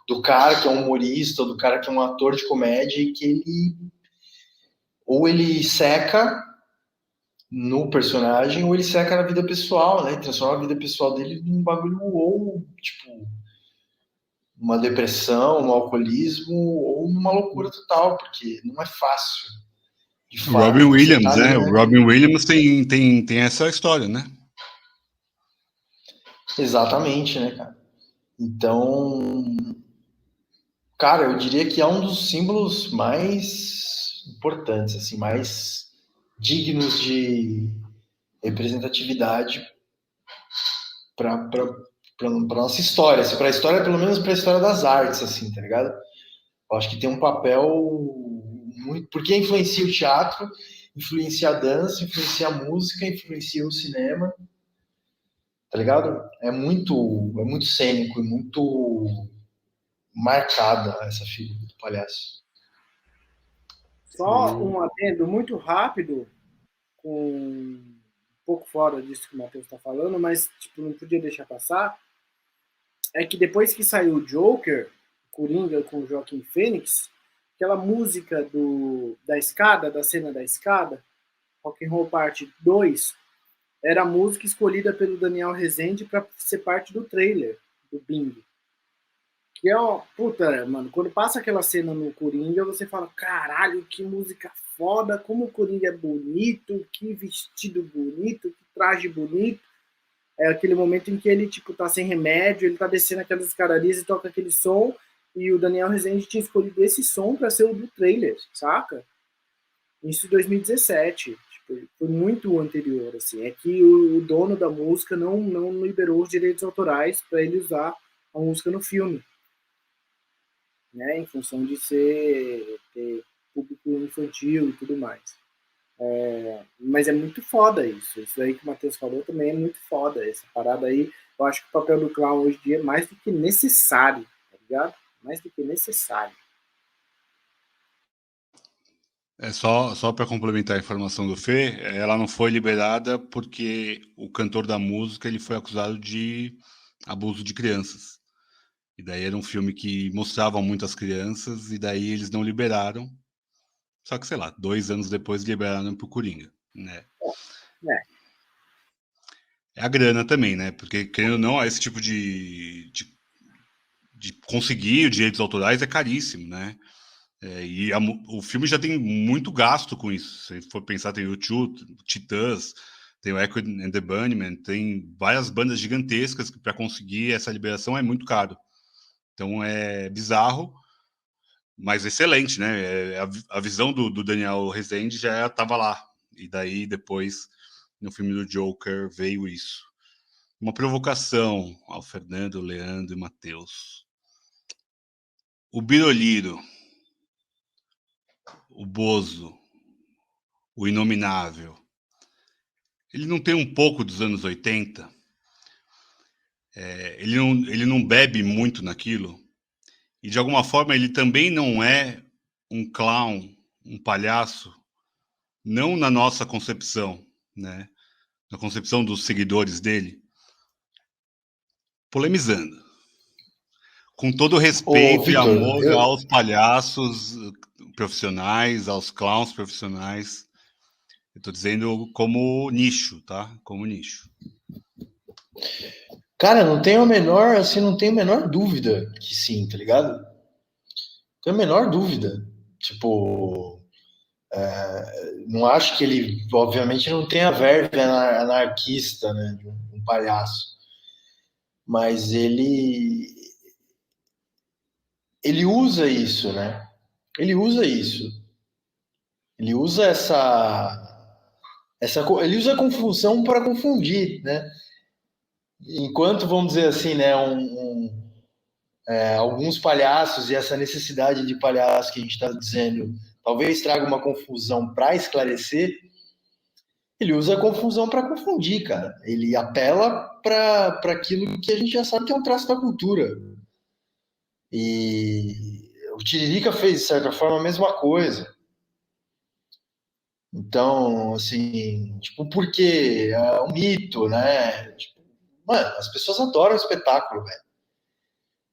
Do cara que é um humorista, ou do cara que é um ator de comédia, e que ele seca no personagem, ou ele seca na vida pessoal, né? Transforma a vida pessoal dele num bagulho, ou tipo, uma depressão, um alcoolismo, ou numa loucura total, porque não é fácil de O fato, Robin Williams, tá, né? O Robin Williams tem essa história, né? Exatamente, né, cara? Então, cara, eu diria que é um dos símbolos mais importantes, assim, mais dignos de representatividade para nossa história, assim, para a história, pelo menos para a história das artes, assim, tá ligado? Eu acho que tem um papel muito, porque influencia o teatro, influencia a dança, influencia a música, influencia o cinema, tá ligado? É muito cênico e muito marcada essa figura do palhaço. Só um adendo muito rápido, com um pouco fora disso que o Matheus está falando, mas tipo, não podia deixar passar, é que depois que saiu o Joker, Coringa com o Joaquin Phoenix, aquela música da escada, da cena da escada, Rock and Roll Part 2, era a música escolhida pelo Daniel Rezende para ser parte do trailer do Bing. Que é uma puta, mano, quando passa aquela cena no Coringa, você fala, caralho, que música foda, como o Coringa é bonito, que vestido bonito, que traje bonito. É aquele momento em que ele, tipo, tá sem remédio, ele tá descendo aquelas escadarias e toca aquele som, e o Daniel Rezende tinha escolhido esse som para ser o do trailer, saca? Isso em 2017. Tipo, foi muito anterior, assim. É que o dono da música não liberou os direitos autorais para ele usar a música no filme, né? Em função de ter público infantil e tudo mais. Mas é muito foda isso. Isso aí que o Matheus falou também é muito foda. Essa parada aí, eu acho que o papel do clown hoje em dia é mais do que necessário, tá ligado? Mais do que necessário. Só para complementar a informação do Fê, ela não foi liberada porque o cantor da música ele foi acusado de abuso de crianças. E daí era um filme que mostrava muito as crianças, e daí eles não liberaram. Só que, sei lá, 2 anos depois liberaram pro Coringa, né? É. É a grana também, né? Porque, querendo ou não, esse tipo de conseguir os direitos autorais é caríssimo, né? O filme já tem muito gasto com isso. Se for pensar, tem o Titãs, tem o Echo and the Bunnymen, tem várias bandas gigantescas que para conseguir essa liberação é muito caro. Então é bizarro, mas excelente, né? A visão do Daniel Rezende já estava lá. E daí depois, no filme do Joker, veio isso. Uma provocação ao Fernando, Leandro e Matheus. O Biroliro, o Bozo, o Inominável, ele não tem um pouco dos anos 80? Ele não bebe muito naquilo? E de alguma forma ele também não é um clown, um palhaço, não na nossa concepção, né? Na concepção dos seguidores dele, polemizando. Com todo respeito e Victor, amor aos palhaços profissionais, aos clowns profissionais. Eu tô dizendo como nicho, tá? Como nicho. Cara, não tenho a menor, assim, não tenho a menor dúvida que sim, tá ligado? Não tenho a menor dúvida. Tipo, não acho que ele, obviamente, não tem a verve anarquista, né, de um palhaço. Mas ele usa isso, né? Ele usa isso. Ele usa ele usa a confusão para confundir, né? Enquanto, vamos dizer assim, né, alguns palhaços e essa necessidade de palhaço que a gente está dizendo talvez traga uma confusão para esclarecer, ele usa a confusão para confundir, cara. Ele apela para aquilo que a gente já sabe que é um traço da cultura. E o Tiririca fez, de certa forma, a mesma coisa. Então, assim, tipo, por quê? É um mito, né? Tipo, mano, as pessoas adoram espetáculo, velho.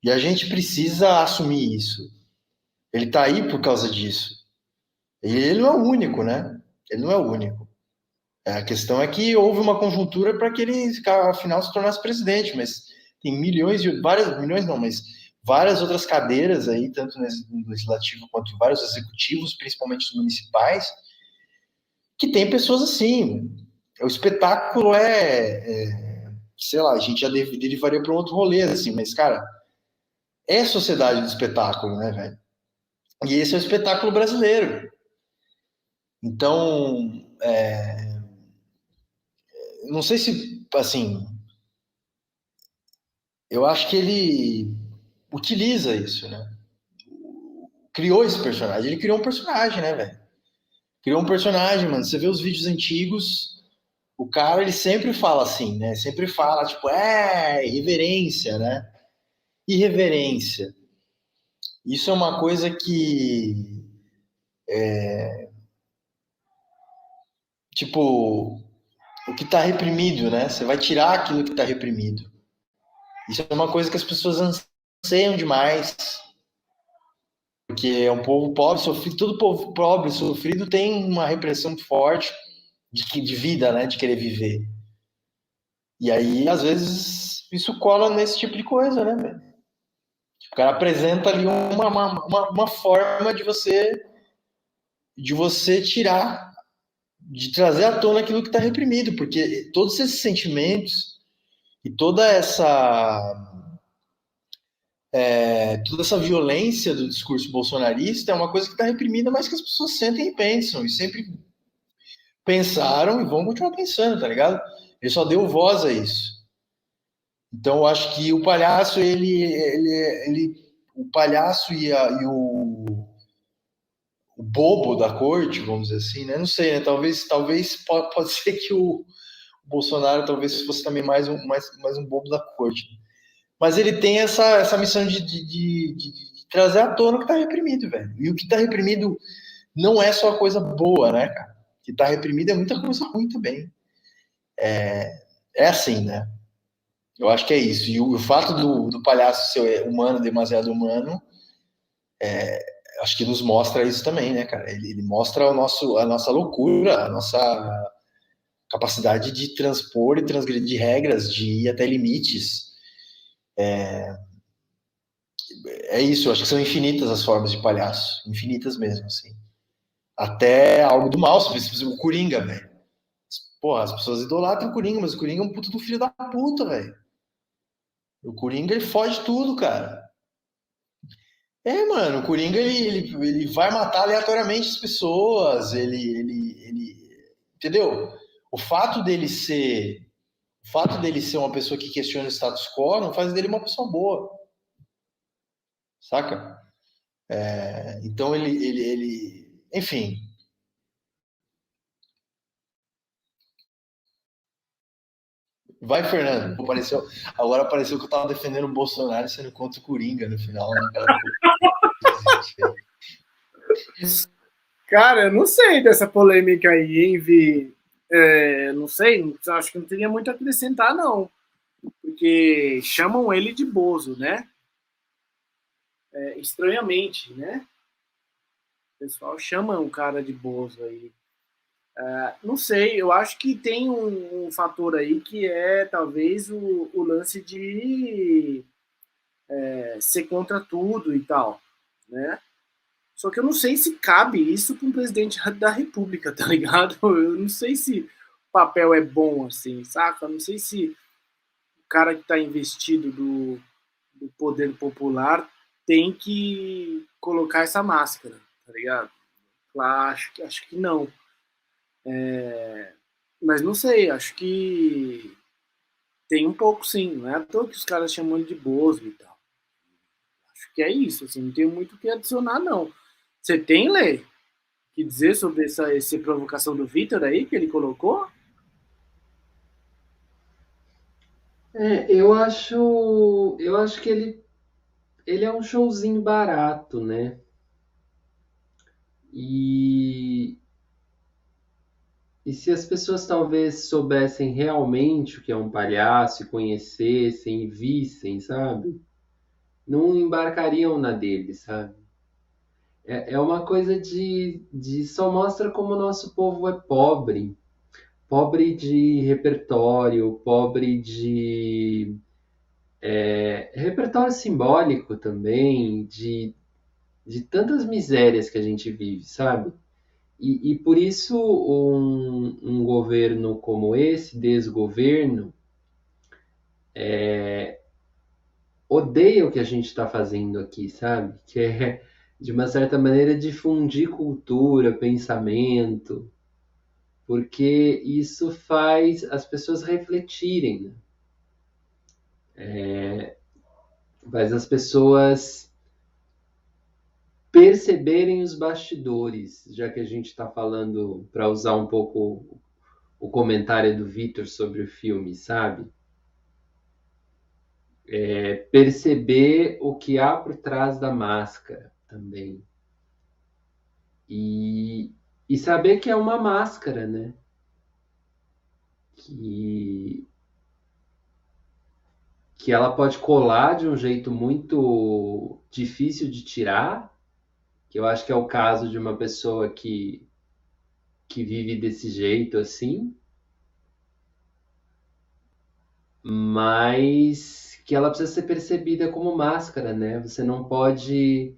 E a gente precisa assumir isso. Ele tá aí por causa disso. E ele não é o único, né? Ele não é o único. A questão é que houve uma conjuntura para que ele, afinal, se tornasse presidente, mas tem várias outras cadeiras aí, tanto no legislativo quanto em vários executivos, principalmente os municipais, que tem pessoas assim. O espetáculo sei lá, a gente já derivaria para um outro rolê, assim, mas, cara, é sociedade do espetáculo, né, velho? E esse é o espetáculo brasileiro. Então, não sei se, assim, eu acho que ele utiliza isso, né? Criou esse personagem. Ele criou um personagem, né, velho? Criou um personagem, mano. Você vê os vídeos antigos, o cara, ele sempre fala assim, né? Sempre fala, tipo, irreverência, né? Irreverência. Isso é uma coisa que, tipo, o que tá reprimido, né? Você vai tirar aquilo que tá reprimido. Isso é uma coisa que as pessoas anseiam demais. Porque é um povo pobre, sofrido, todo povo pobre, sofrido tem uma repressão muito forte de vida, né? De querer viver. E aí, às vezes, isso cola nesse tipo de coisa, né, velho? O cara apresenta ali uma forma de você tirar, de trazer à tona aquilo que está reprimido, porque todos esses sentimentos e toda essa violência do discurso bolsonarista é uma coisa que está reprimida, mas que as pessoas sentem e pensam, e sempre pensaram e vão continuar pensando, tá ligado? Ele só deu voz a isso. Então, eu acho que o palhaço, o palhaço e o bobo da corte, vamos dizer assim, né? Não sei, né? Talvez pode ser que o Bolsonaro talvez fosse também mais um bobo da corte. Mas ele tem essa missão de trazer à tona o que está reprimido, velho. E o que está reprimido não é só coisa boa, né, cara? O que está reprimido é muita coisa ruim também. É assim, né? Eu acho que é isso. E o fato do palhaço ser humano, demasiado humano, acho que nos mostra isso também, né, cara? Ele mostra a nossa loucura, a nossa capacidade de transpor e transgredir regras, de ir até limites. É isso, eu acho que são infinitas as formas de palhaço. Infinitas mesmo, assim. Até algo do mal, o Coringa, velho. Porra, as pessoas idolatram o Coringa, mas o Coringa é um puto do filho da puta, velho. O Coringa, ele foge tudo, cara. Mano, o Coringa, ele vai matar aleatoriamente as pessoas, entendeu? O fato dele ser, o fato dele ser uma pessoa que questiona o status quo não faz dele uma pessoa boa, saca? Então enfim. Vai, Fernando. Agora apareceu que eu tava defendendo o Bolsonaro sendo contra o Coringa no final, né, cara? Cara, eu não sei dessa polêmica aí, hein, Vi? Não sei, acho que não teria muito a acrescentar, não. Porque chamam ele de Bozo, né? Estranhamente, né? O pessoal chama o cara de Bozo aí. Não sei, eu acho que tem um fator aí que é talvez o lance de ser contra tudo e tal, né? Só que eu não sei se cabe isso com o presidente da República, tá ligado? Eu não sei se o papel é bom assim, saca? Eu não sei se o cara que está investido do poder popular tem que colocar essa máscara, tá ligado? Lá, acho que não. Mas não sei, acho que tem um pouco sim, não é à toa que os caras chamam ele de Bozo e tal. Acho que é isso, assim, não tenho muito o que adicionar, não. Você tem, Lê, que dizer sobre essa provocação do Vitor aí que ele colocou? Eu acho que ele é um showzinho barato, né? E, e se as pessoas talvez soubessem realmente o que é um palhaço, e conhecessem e vissem, sabe? Não embarcariam na dele, sabe? É uma coisa de só mostra como o nosso povo é pobre. Pobre de repertório, pobre de repertório simbólico também, de tantas misérias que a gente vive, sabe? E por isso um governo como esse, desgoverno, odeia o que a gente está fazendo aqui, sabe? Que é, de uma certa maneira, difundir cultura, pensamento, porque isso faz as pessoas refletirem, né? Faz as pessoas perceberem os bastidores, já que a gente está falando, para usar um pouco o comentário do Vitor sobre o filme, sabe? Perceber o que há por trás da máscara também. E saber que é uma máscara, né? Que ela pode colar de um jeito muito difícil de tirar, que eu acho que é o caso de uma pessoa que vive desse jeito assim, mas que ela precisa ser percebida como máscara, né? Você não pode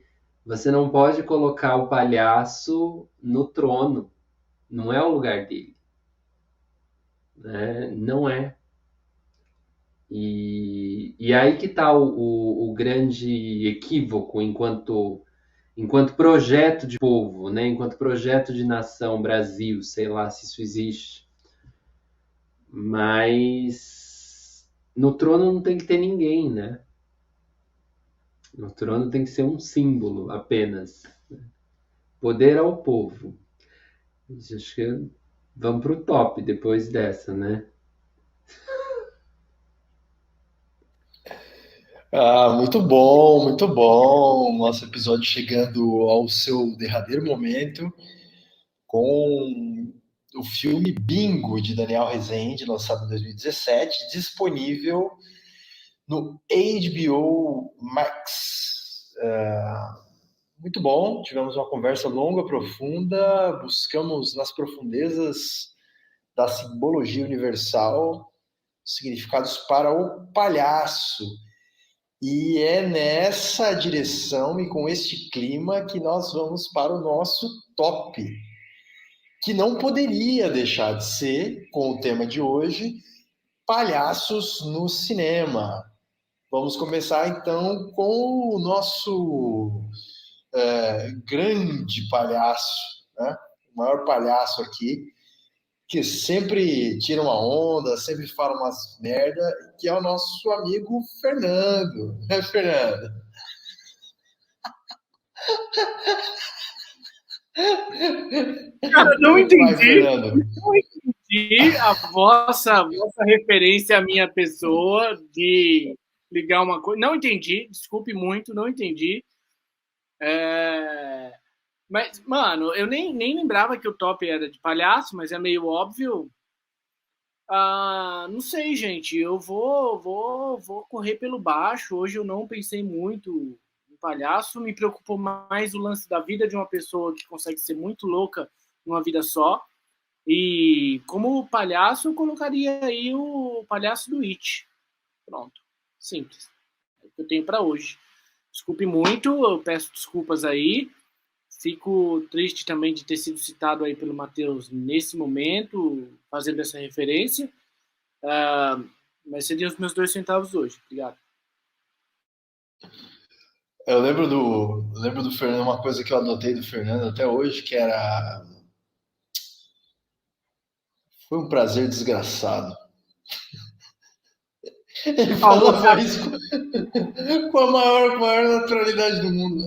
colocar o palhaço no trono, não é o lugar dele, né? Não é. E aí que está o grande equívoco enquanto projeto de povo, né? Enquanto projeto de nação Brasil, sei lá se isso existe. Mas no trono não tem que ter ninguém, né? No trono tem que ser um símbolo apenas. Poder ao povo. Acho que vamos para o top depois dessa, né? Muito bom, muito bom. Nosso episódio chegando ao seu derradeiro momento com o filme Bingo, de Daniel Rezende, lançado em 2017, disponível no HBO Max. Muito bom, tivemos uma conversa longa, profunda, buscamos nas profundezas da simbologia universal significados para o palhaço. E é nessa direção e com este clima que nós vamos para o nosso top, que não poderia deixar de ser, com o tema de hoje, palhaços no cinema. Vamos começar então com o nosso grande palhaço, né? O maior palhaço aqui, que sempre tira uma onda, sempre fala umas merda, que é o nosso amigo Fernando. Né, Fernando? Cara, não Vai, entendi. Fernando. Não entendi a vossa referência à minha pessoa de ligar uma coisa. Não entendi, desculpe muito, não entendi. Mas, mano, eu nem lembrava que o top era de palhaço, mas é meio óbvio. Não sei, gente. Eu vou correr pelo baixo. Hoje eu não pensei muito em palhaço. Me preocupou mais o lance da vida de uma pessoa que consegue ser muito louca numa vida só. E como palhaço, eu colocaria aí o palhaço do It. Pronto. Simples. É o que eu tenho para hoje. Desculpe muito, eu peço desculpas aí. Fico triste também de ter sido citado aí pelo Matheus nesse momento, fazendo essa referência. Mas seriam os meus 2 centavos hoje. Obrigado. Eu lembro do Fernando, uma coisa que eu anotei do Fernando até hoje, que era... Foi um prazer desgraçado. Ele falava isso com a maior naturalidade do mundo.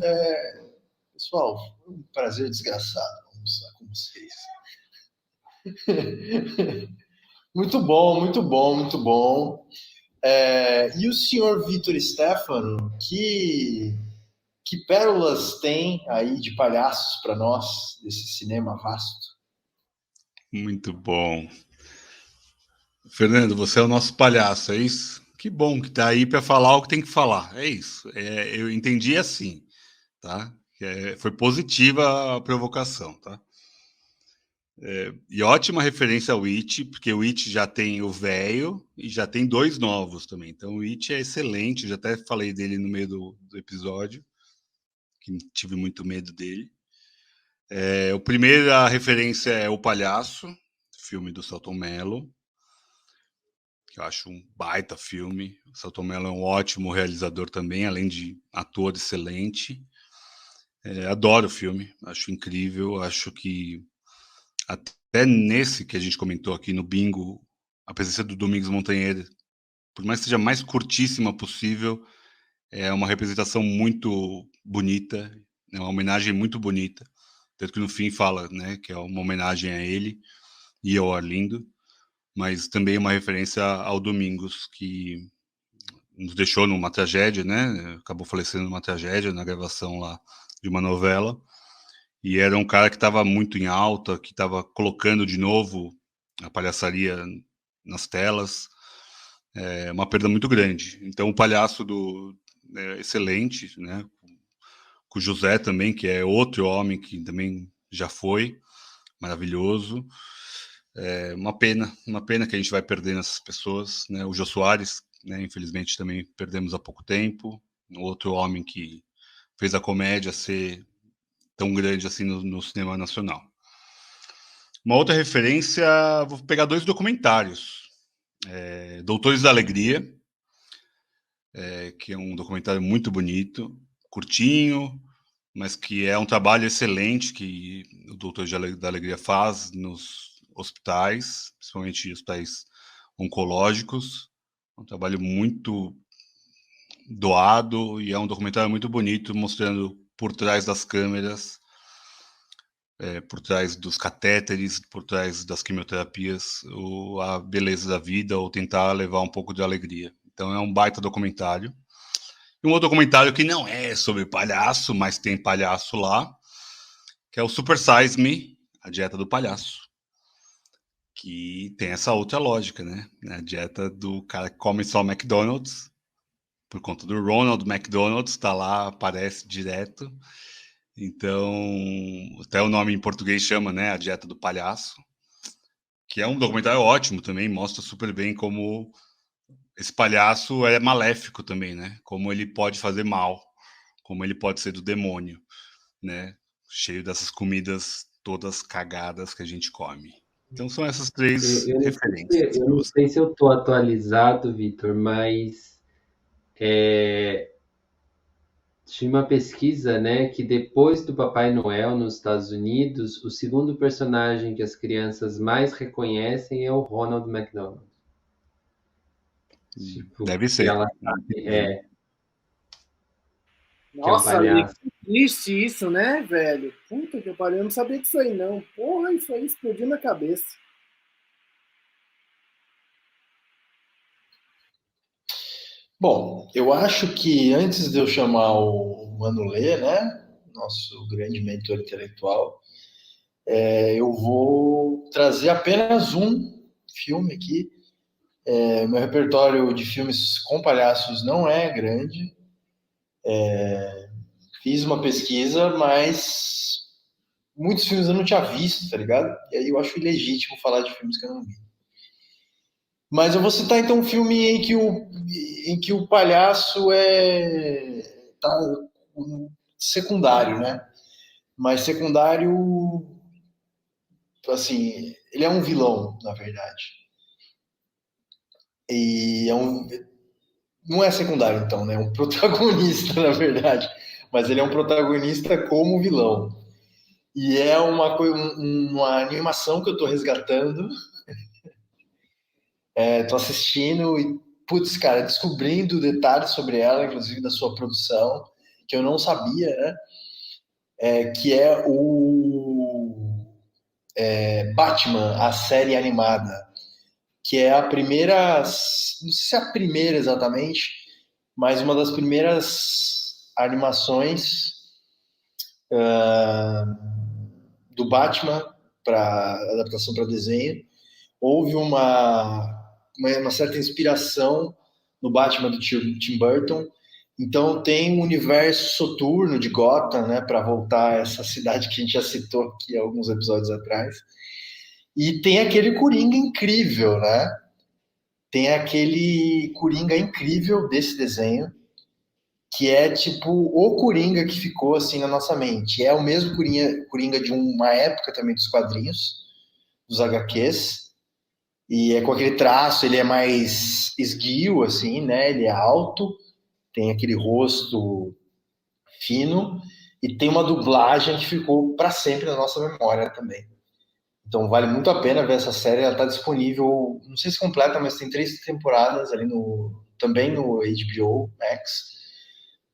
Pessoal, foi um prazer desgraçado almoçar com vocês. Muito bom, muito bom, muito bom. E o senhor Vitor Stefano, que pérolas tem aí de palhaços para nós, desse cinema vasto? Muito bom. Fernando, você é o nosso palhaço, é isso? Que bom que tá aí para falar o que tem que falar. É isso. Eu entendi assim, tá? Foi positiva a provocação, tá? E ótima referência ao It, porque o It já tem o velho e já tem 2 novos também. Então o It é excelente, eu já até falei dele no meio do episódio, que tive muito medo dele. O primeiro, a referência é O Palhaço, filme do Selton Mello, que eu acho um baita filme. O Selton Mello é um ótimo realizador também, além de ator excelente. Adoro o filme, acho incrível, acho que até nesse que a gente comentou aqui no Bingo, a presença do Domingos Montanher, por mais que seja mais curtíssima possível, é uma representação muito bonita, é uma homenagem muito bonita, tanto que no fim fala, né, que é uma homenagem a ele e ao Arlindo, mas também uma referência ao Domingos, que nos deixou numa tragédia, né, acabou falecendo numa tragédia na gravação lá de uma novela, e era um cara que estava muito em alta, que estava colocando de novo a palhaçaria nas telas. É uma perda muito grande. Então, o Palhaço excelente, né? Com o José também, que é outro homem que também já foi maravilhoso. Uma pena que a gente vai perdendo essas pessoas, né? O Jô Soares, né? Infelizmente também perdemos há pouco tempo. Outro homem que fez a comédia ser tão grande assim no cinema nacional. Uma outra referência, vou pegar 2 documentários. Doutores da Alegria, que é um documentário muito bonito, curtinho, mas que é um trabalho excelente que o Doutores da Alegria faz nos hospitais, principalmente hospitais oncológicos. Um trabalho muito doado e é um documentário muito bonito, mostrando por trás das câmeras, por trás dos catéteres, por trás das quimioterapias, a beleza da vida, ou tentar levar um pouco de alegria. Então é um baita documentário. E um outro documentário que não é sobre palhaço, mas tem palhaço lá, que é o Super Size Me, a dieta do palhaço. Que tem essa outra lógica, né? A dieta do cara que come só McDonald's, por conta do Ronald McDonald's, tá lá, aparece direto. Então, até o nome em português chama, né, a dieta do palhaço, que é um documentário ótimo também, mostra super bem como esse palhaço é maléfico também, né? Como ele pode fazer mal, como ele pode ser do demônio, né? Cheio dessas comidas todas cagadas que a gente come. Então são essas 3 referências Eu para não você. sei se eu estou atualizado, Vitor, mas tinha uma pesquisa, né, que depois do Papai Noel nos Estados Unidos, o segundo personagem que as crianças mais reconhecem é o Ronald McDonald. Tipo, Deve que ser. ela sabe, que é um Nossa, Ale, palhaço. que triste isso, né, velho? Puta que pariu, eu não sabia disso aí, não. Porra, isso aí explodiu na cabeça. Bom, eu acho que antes de eu chamar o Manolê, né, nosso grande mentor intelectual, eu vou trazer apenas um filme aqui. Meu repertório de filmes com palhaços não é grande. Fiz uma pesquisa, mas muitos filmes eu não tinha visto, tá ligado? E aí eu acho ilegítimo falar de filmes que eu não vi. Mas eu vou citar então um filme em que o palhaço tá secundário, né? Mas secundário, assim, ele é um vilão, na verdade. E não é secundário, então, né? É um protagonista, na verdade. Mas ele é um protagonista como vilão. E é uma animação que eu tô resgatando. Tô assistindo e, putz, cara, descobrindo detalhes sobre ela, inclusive da sua produção, que eu não sabia, né? Que é o Batman, a série animada, que é a primeira, não sei se é a primeira exatamente, mas uma das primeiras animações do Batman para adaptação para desenho. Houve uma certa inspiração no Batman do Tim Burton. Então tem um universo soturno de Gotham, né, para voltar a essa cidade que a gente já citou aqui alguns episódios atrás. E tem aquele Coringa incrível, né? Tem aquele Coringa incrível desse desenho, que é tipo o Coringa que ficou assim na nossa mente. É o mesmo Coringa de uma época também dos quadrinhos, dos HQs, e é com aquele traço, ele é mais esguio, assim, né? Ele é alto, tem aquele rosto fino, e tem uma dublagem que ficou para sempre na nossa memória também. Então vale muito a pena ver essa série, ela está disponível, não sei se completa, mas tem 3 temporadas ali também no HBO Max.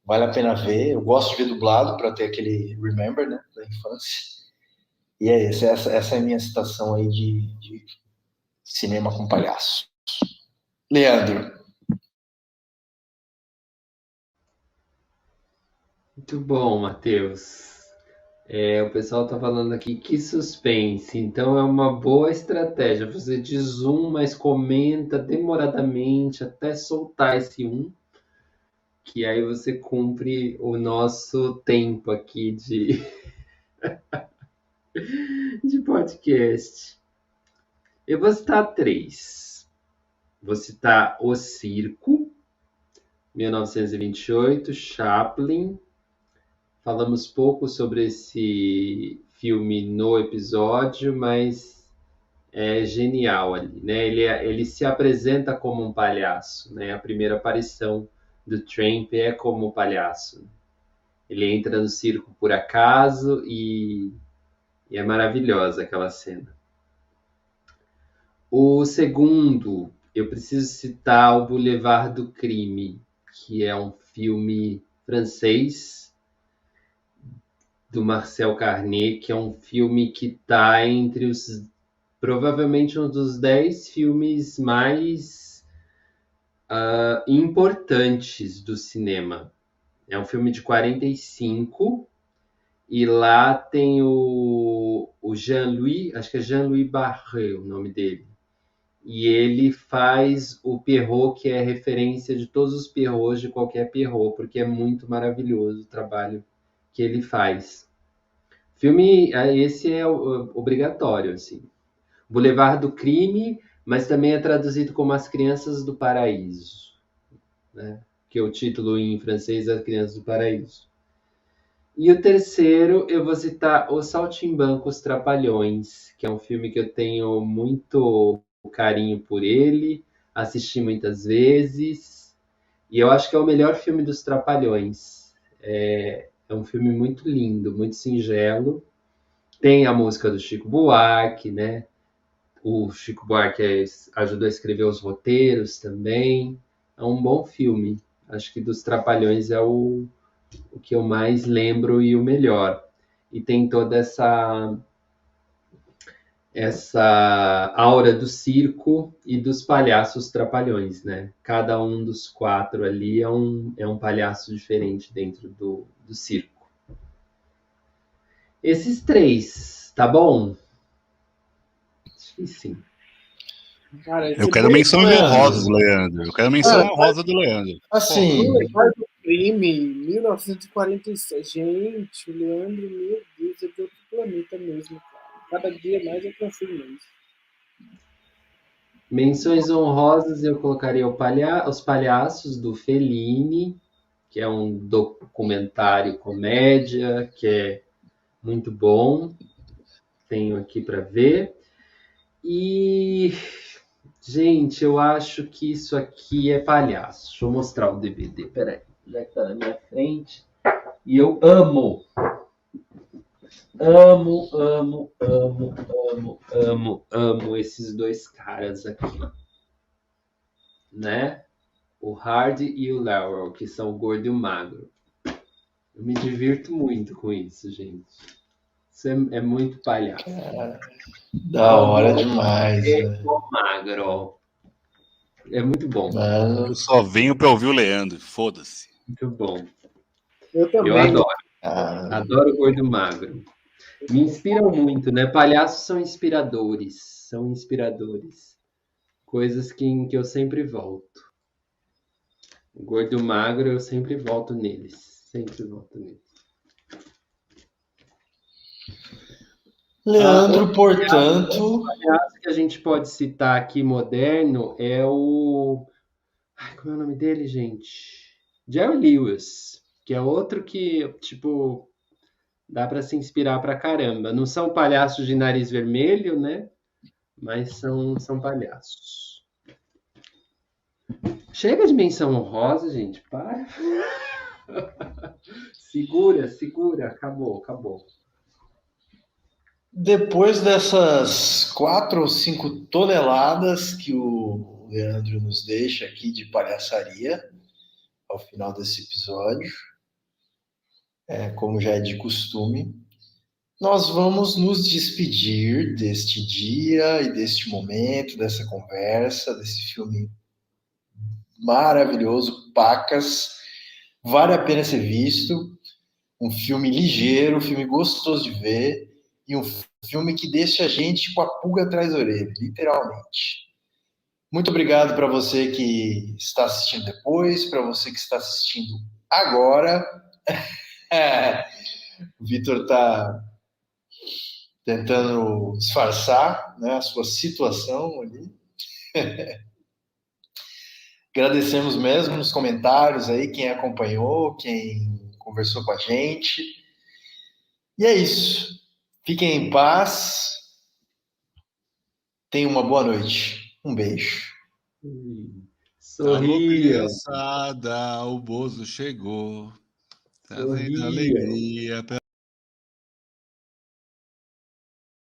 Vale a pena ver. Eu gosto de ver dublado para ter aquele remember, né, da infância. E é isso, essa é a minha citação aí de cinema com palhaço. Leandro. Muito bom, Matheus. O pessoal tá falando aqui que suspense, então é uma boa estratégia. Você diz mas comenta demoradamente até soltar esse que aí você cumpre o nosso tempo aqui de podcast. Eu vou citar 3. Vou citar O Circo, 1928, Chaplin. Falamos pouco sobre esse filme no episódio, mas é genial ali, né? Ele se apresenta como um palhaço, né? A primeira aparição do Tramp é como um palhaço. Ele entra no circo por acaso e é maravilhosa aquela cena. O segundo, eu preciso citar o Boulevard do Crime, que é um filme francês do Marcel Carné, que é um filme que está entre provavelmente um dos 10 filmes mais importantes do cinema. É um filme de 45 e lá tem o Jean-Louis, acho que é Jean-Louis Barré o nome dele. E ele faz o Perrault, que é referência de todos os Perrauts de qualquer Perrault, porque é muito maravilhoso o trabalho que ele faz. Filme, esse é obrigatório, assim. Boulevard do Crime, mas também é traduzido como As Crianças do Paraíso, né? Que é o título em francês, As Crianças do Paraíso. E o terceiro, eu vou citar Os Saltimbancos Trapalhões, que é um filme que eu tenho muito carinho por ele, assisti muitas vezes, e eu acho que é o melhor filme dos Trapalhões. É um filme muito lindo, muito singelo. Tem a música do Chico Buarque, né? O Chico Buarque ajudou a escrever os roteiros também. É um bom filme. Acho que dos Trapalhões é o que eu mais lembro e o melhor. E tem toda essa aura do circo e dos palhaços trapalhões, né? Cada um dos 4 ali é um palhaço diferente dentro do circo. Esses 3, tá bom? Acho que sim. Cara, Eu quero menção honrosa do Leandro. Eu quero menção honrosa do Leandro. Assim, Boulevard do Crime, 1946. Gente, o Leandro, meu Deus, é de outro planeta mesmo, cara. Cada dia mais eu confio nisso. Menções honrosas eu colocaria Os Palhaços, do Fellini, que é um documentário comédia, que é muito bom. Tenho aqui para ver. E, gente, eu acho que isso aqui é palhaço. Deixa eu mostrar o DVD, peraí. Já que tá na minha frente. E eu amo esses 2 caras aqui, né? O Hardy e o Laurel, que são o gordo e o magro. Eu me divirto muito com isso, gente. Isso é muito palhaço. Da hora demais. Magro. É muito bom. Mano. Eu só venho pra ouvir o Leandro. Foda-se. Muito bom. Eu também. Eu adoro. Adoro o gordo e o magro. Me inspiram muito, né? Palhaços são inspiradores. São inspiradores. Coisas que eu sempre volto. O gordo e o magro, eu sempre volto neles. Sempre volto neles. Leandro, portanto. O palhaço que a gente pode citar aqui moderno é o. Ai, como é o nome dele, gente? Jerry Lewis, que é outro que, tipo, dá para se inspirar pra caramba. Não são palhaços de nariz vermelho, né? Mas são palhaços. Chega de menção honrosa, gente. Para. Segura. Acabou. Depois dessas 4 ou 5 toneladas que o Leandro nos deixa aqui de palhaçaria ao final desse episódio, como já é de costume, nós vamos nos despedir deste dia e deste momento, dessa conversa, desse filme maravilhoso, Pacas. Vale a pena ser visto. Um filme ligeiro, um filme gostoso de ver e um filme que deixa a gente com a pulga atrás da orelha, literalmente. Muito obrigado para você que está assistindo depois, para você que está assistindo agora. O Vitor está tentando disfarçar, né, a sua situação ali. Agradecemos mesmo nos comentários aí quem acompanhou, quem conversou com a gente. E é isso. Fiquem em paz. Tenham uma boa noite. Um beijo. Alô, Sorria. criançada, o Bozo chegou, trazendo Sorria. alegria pra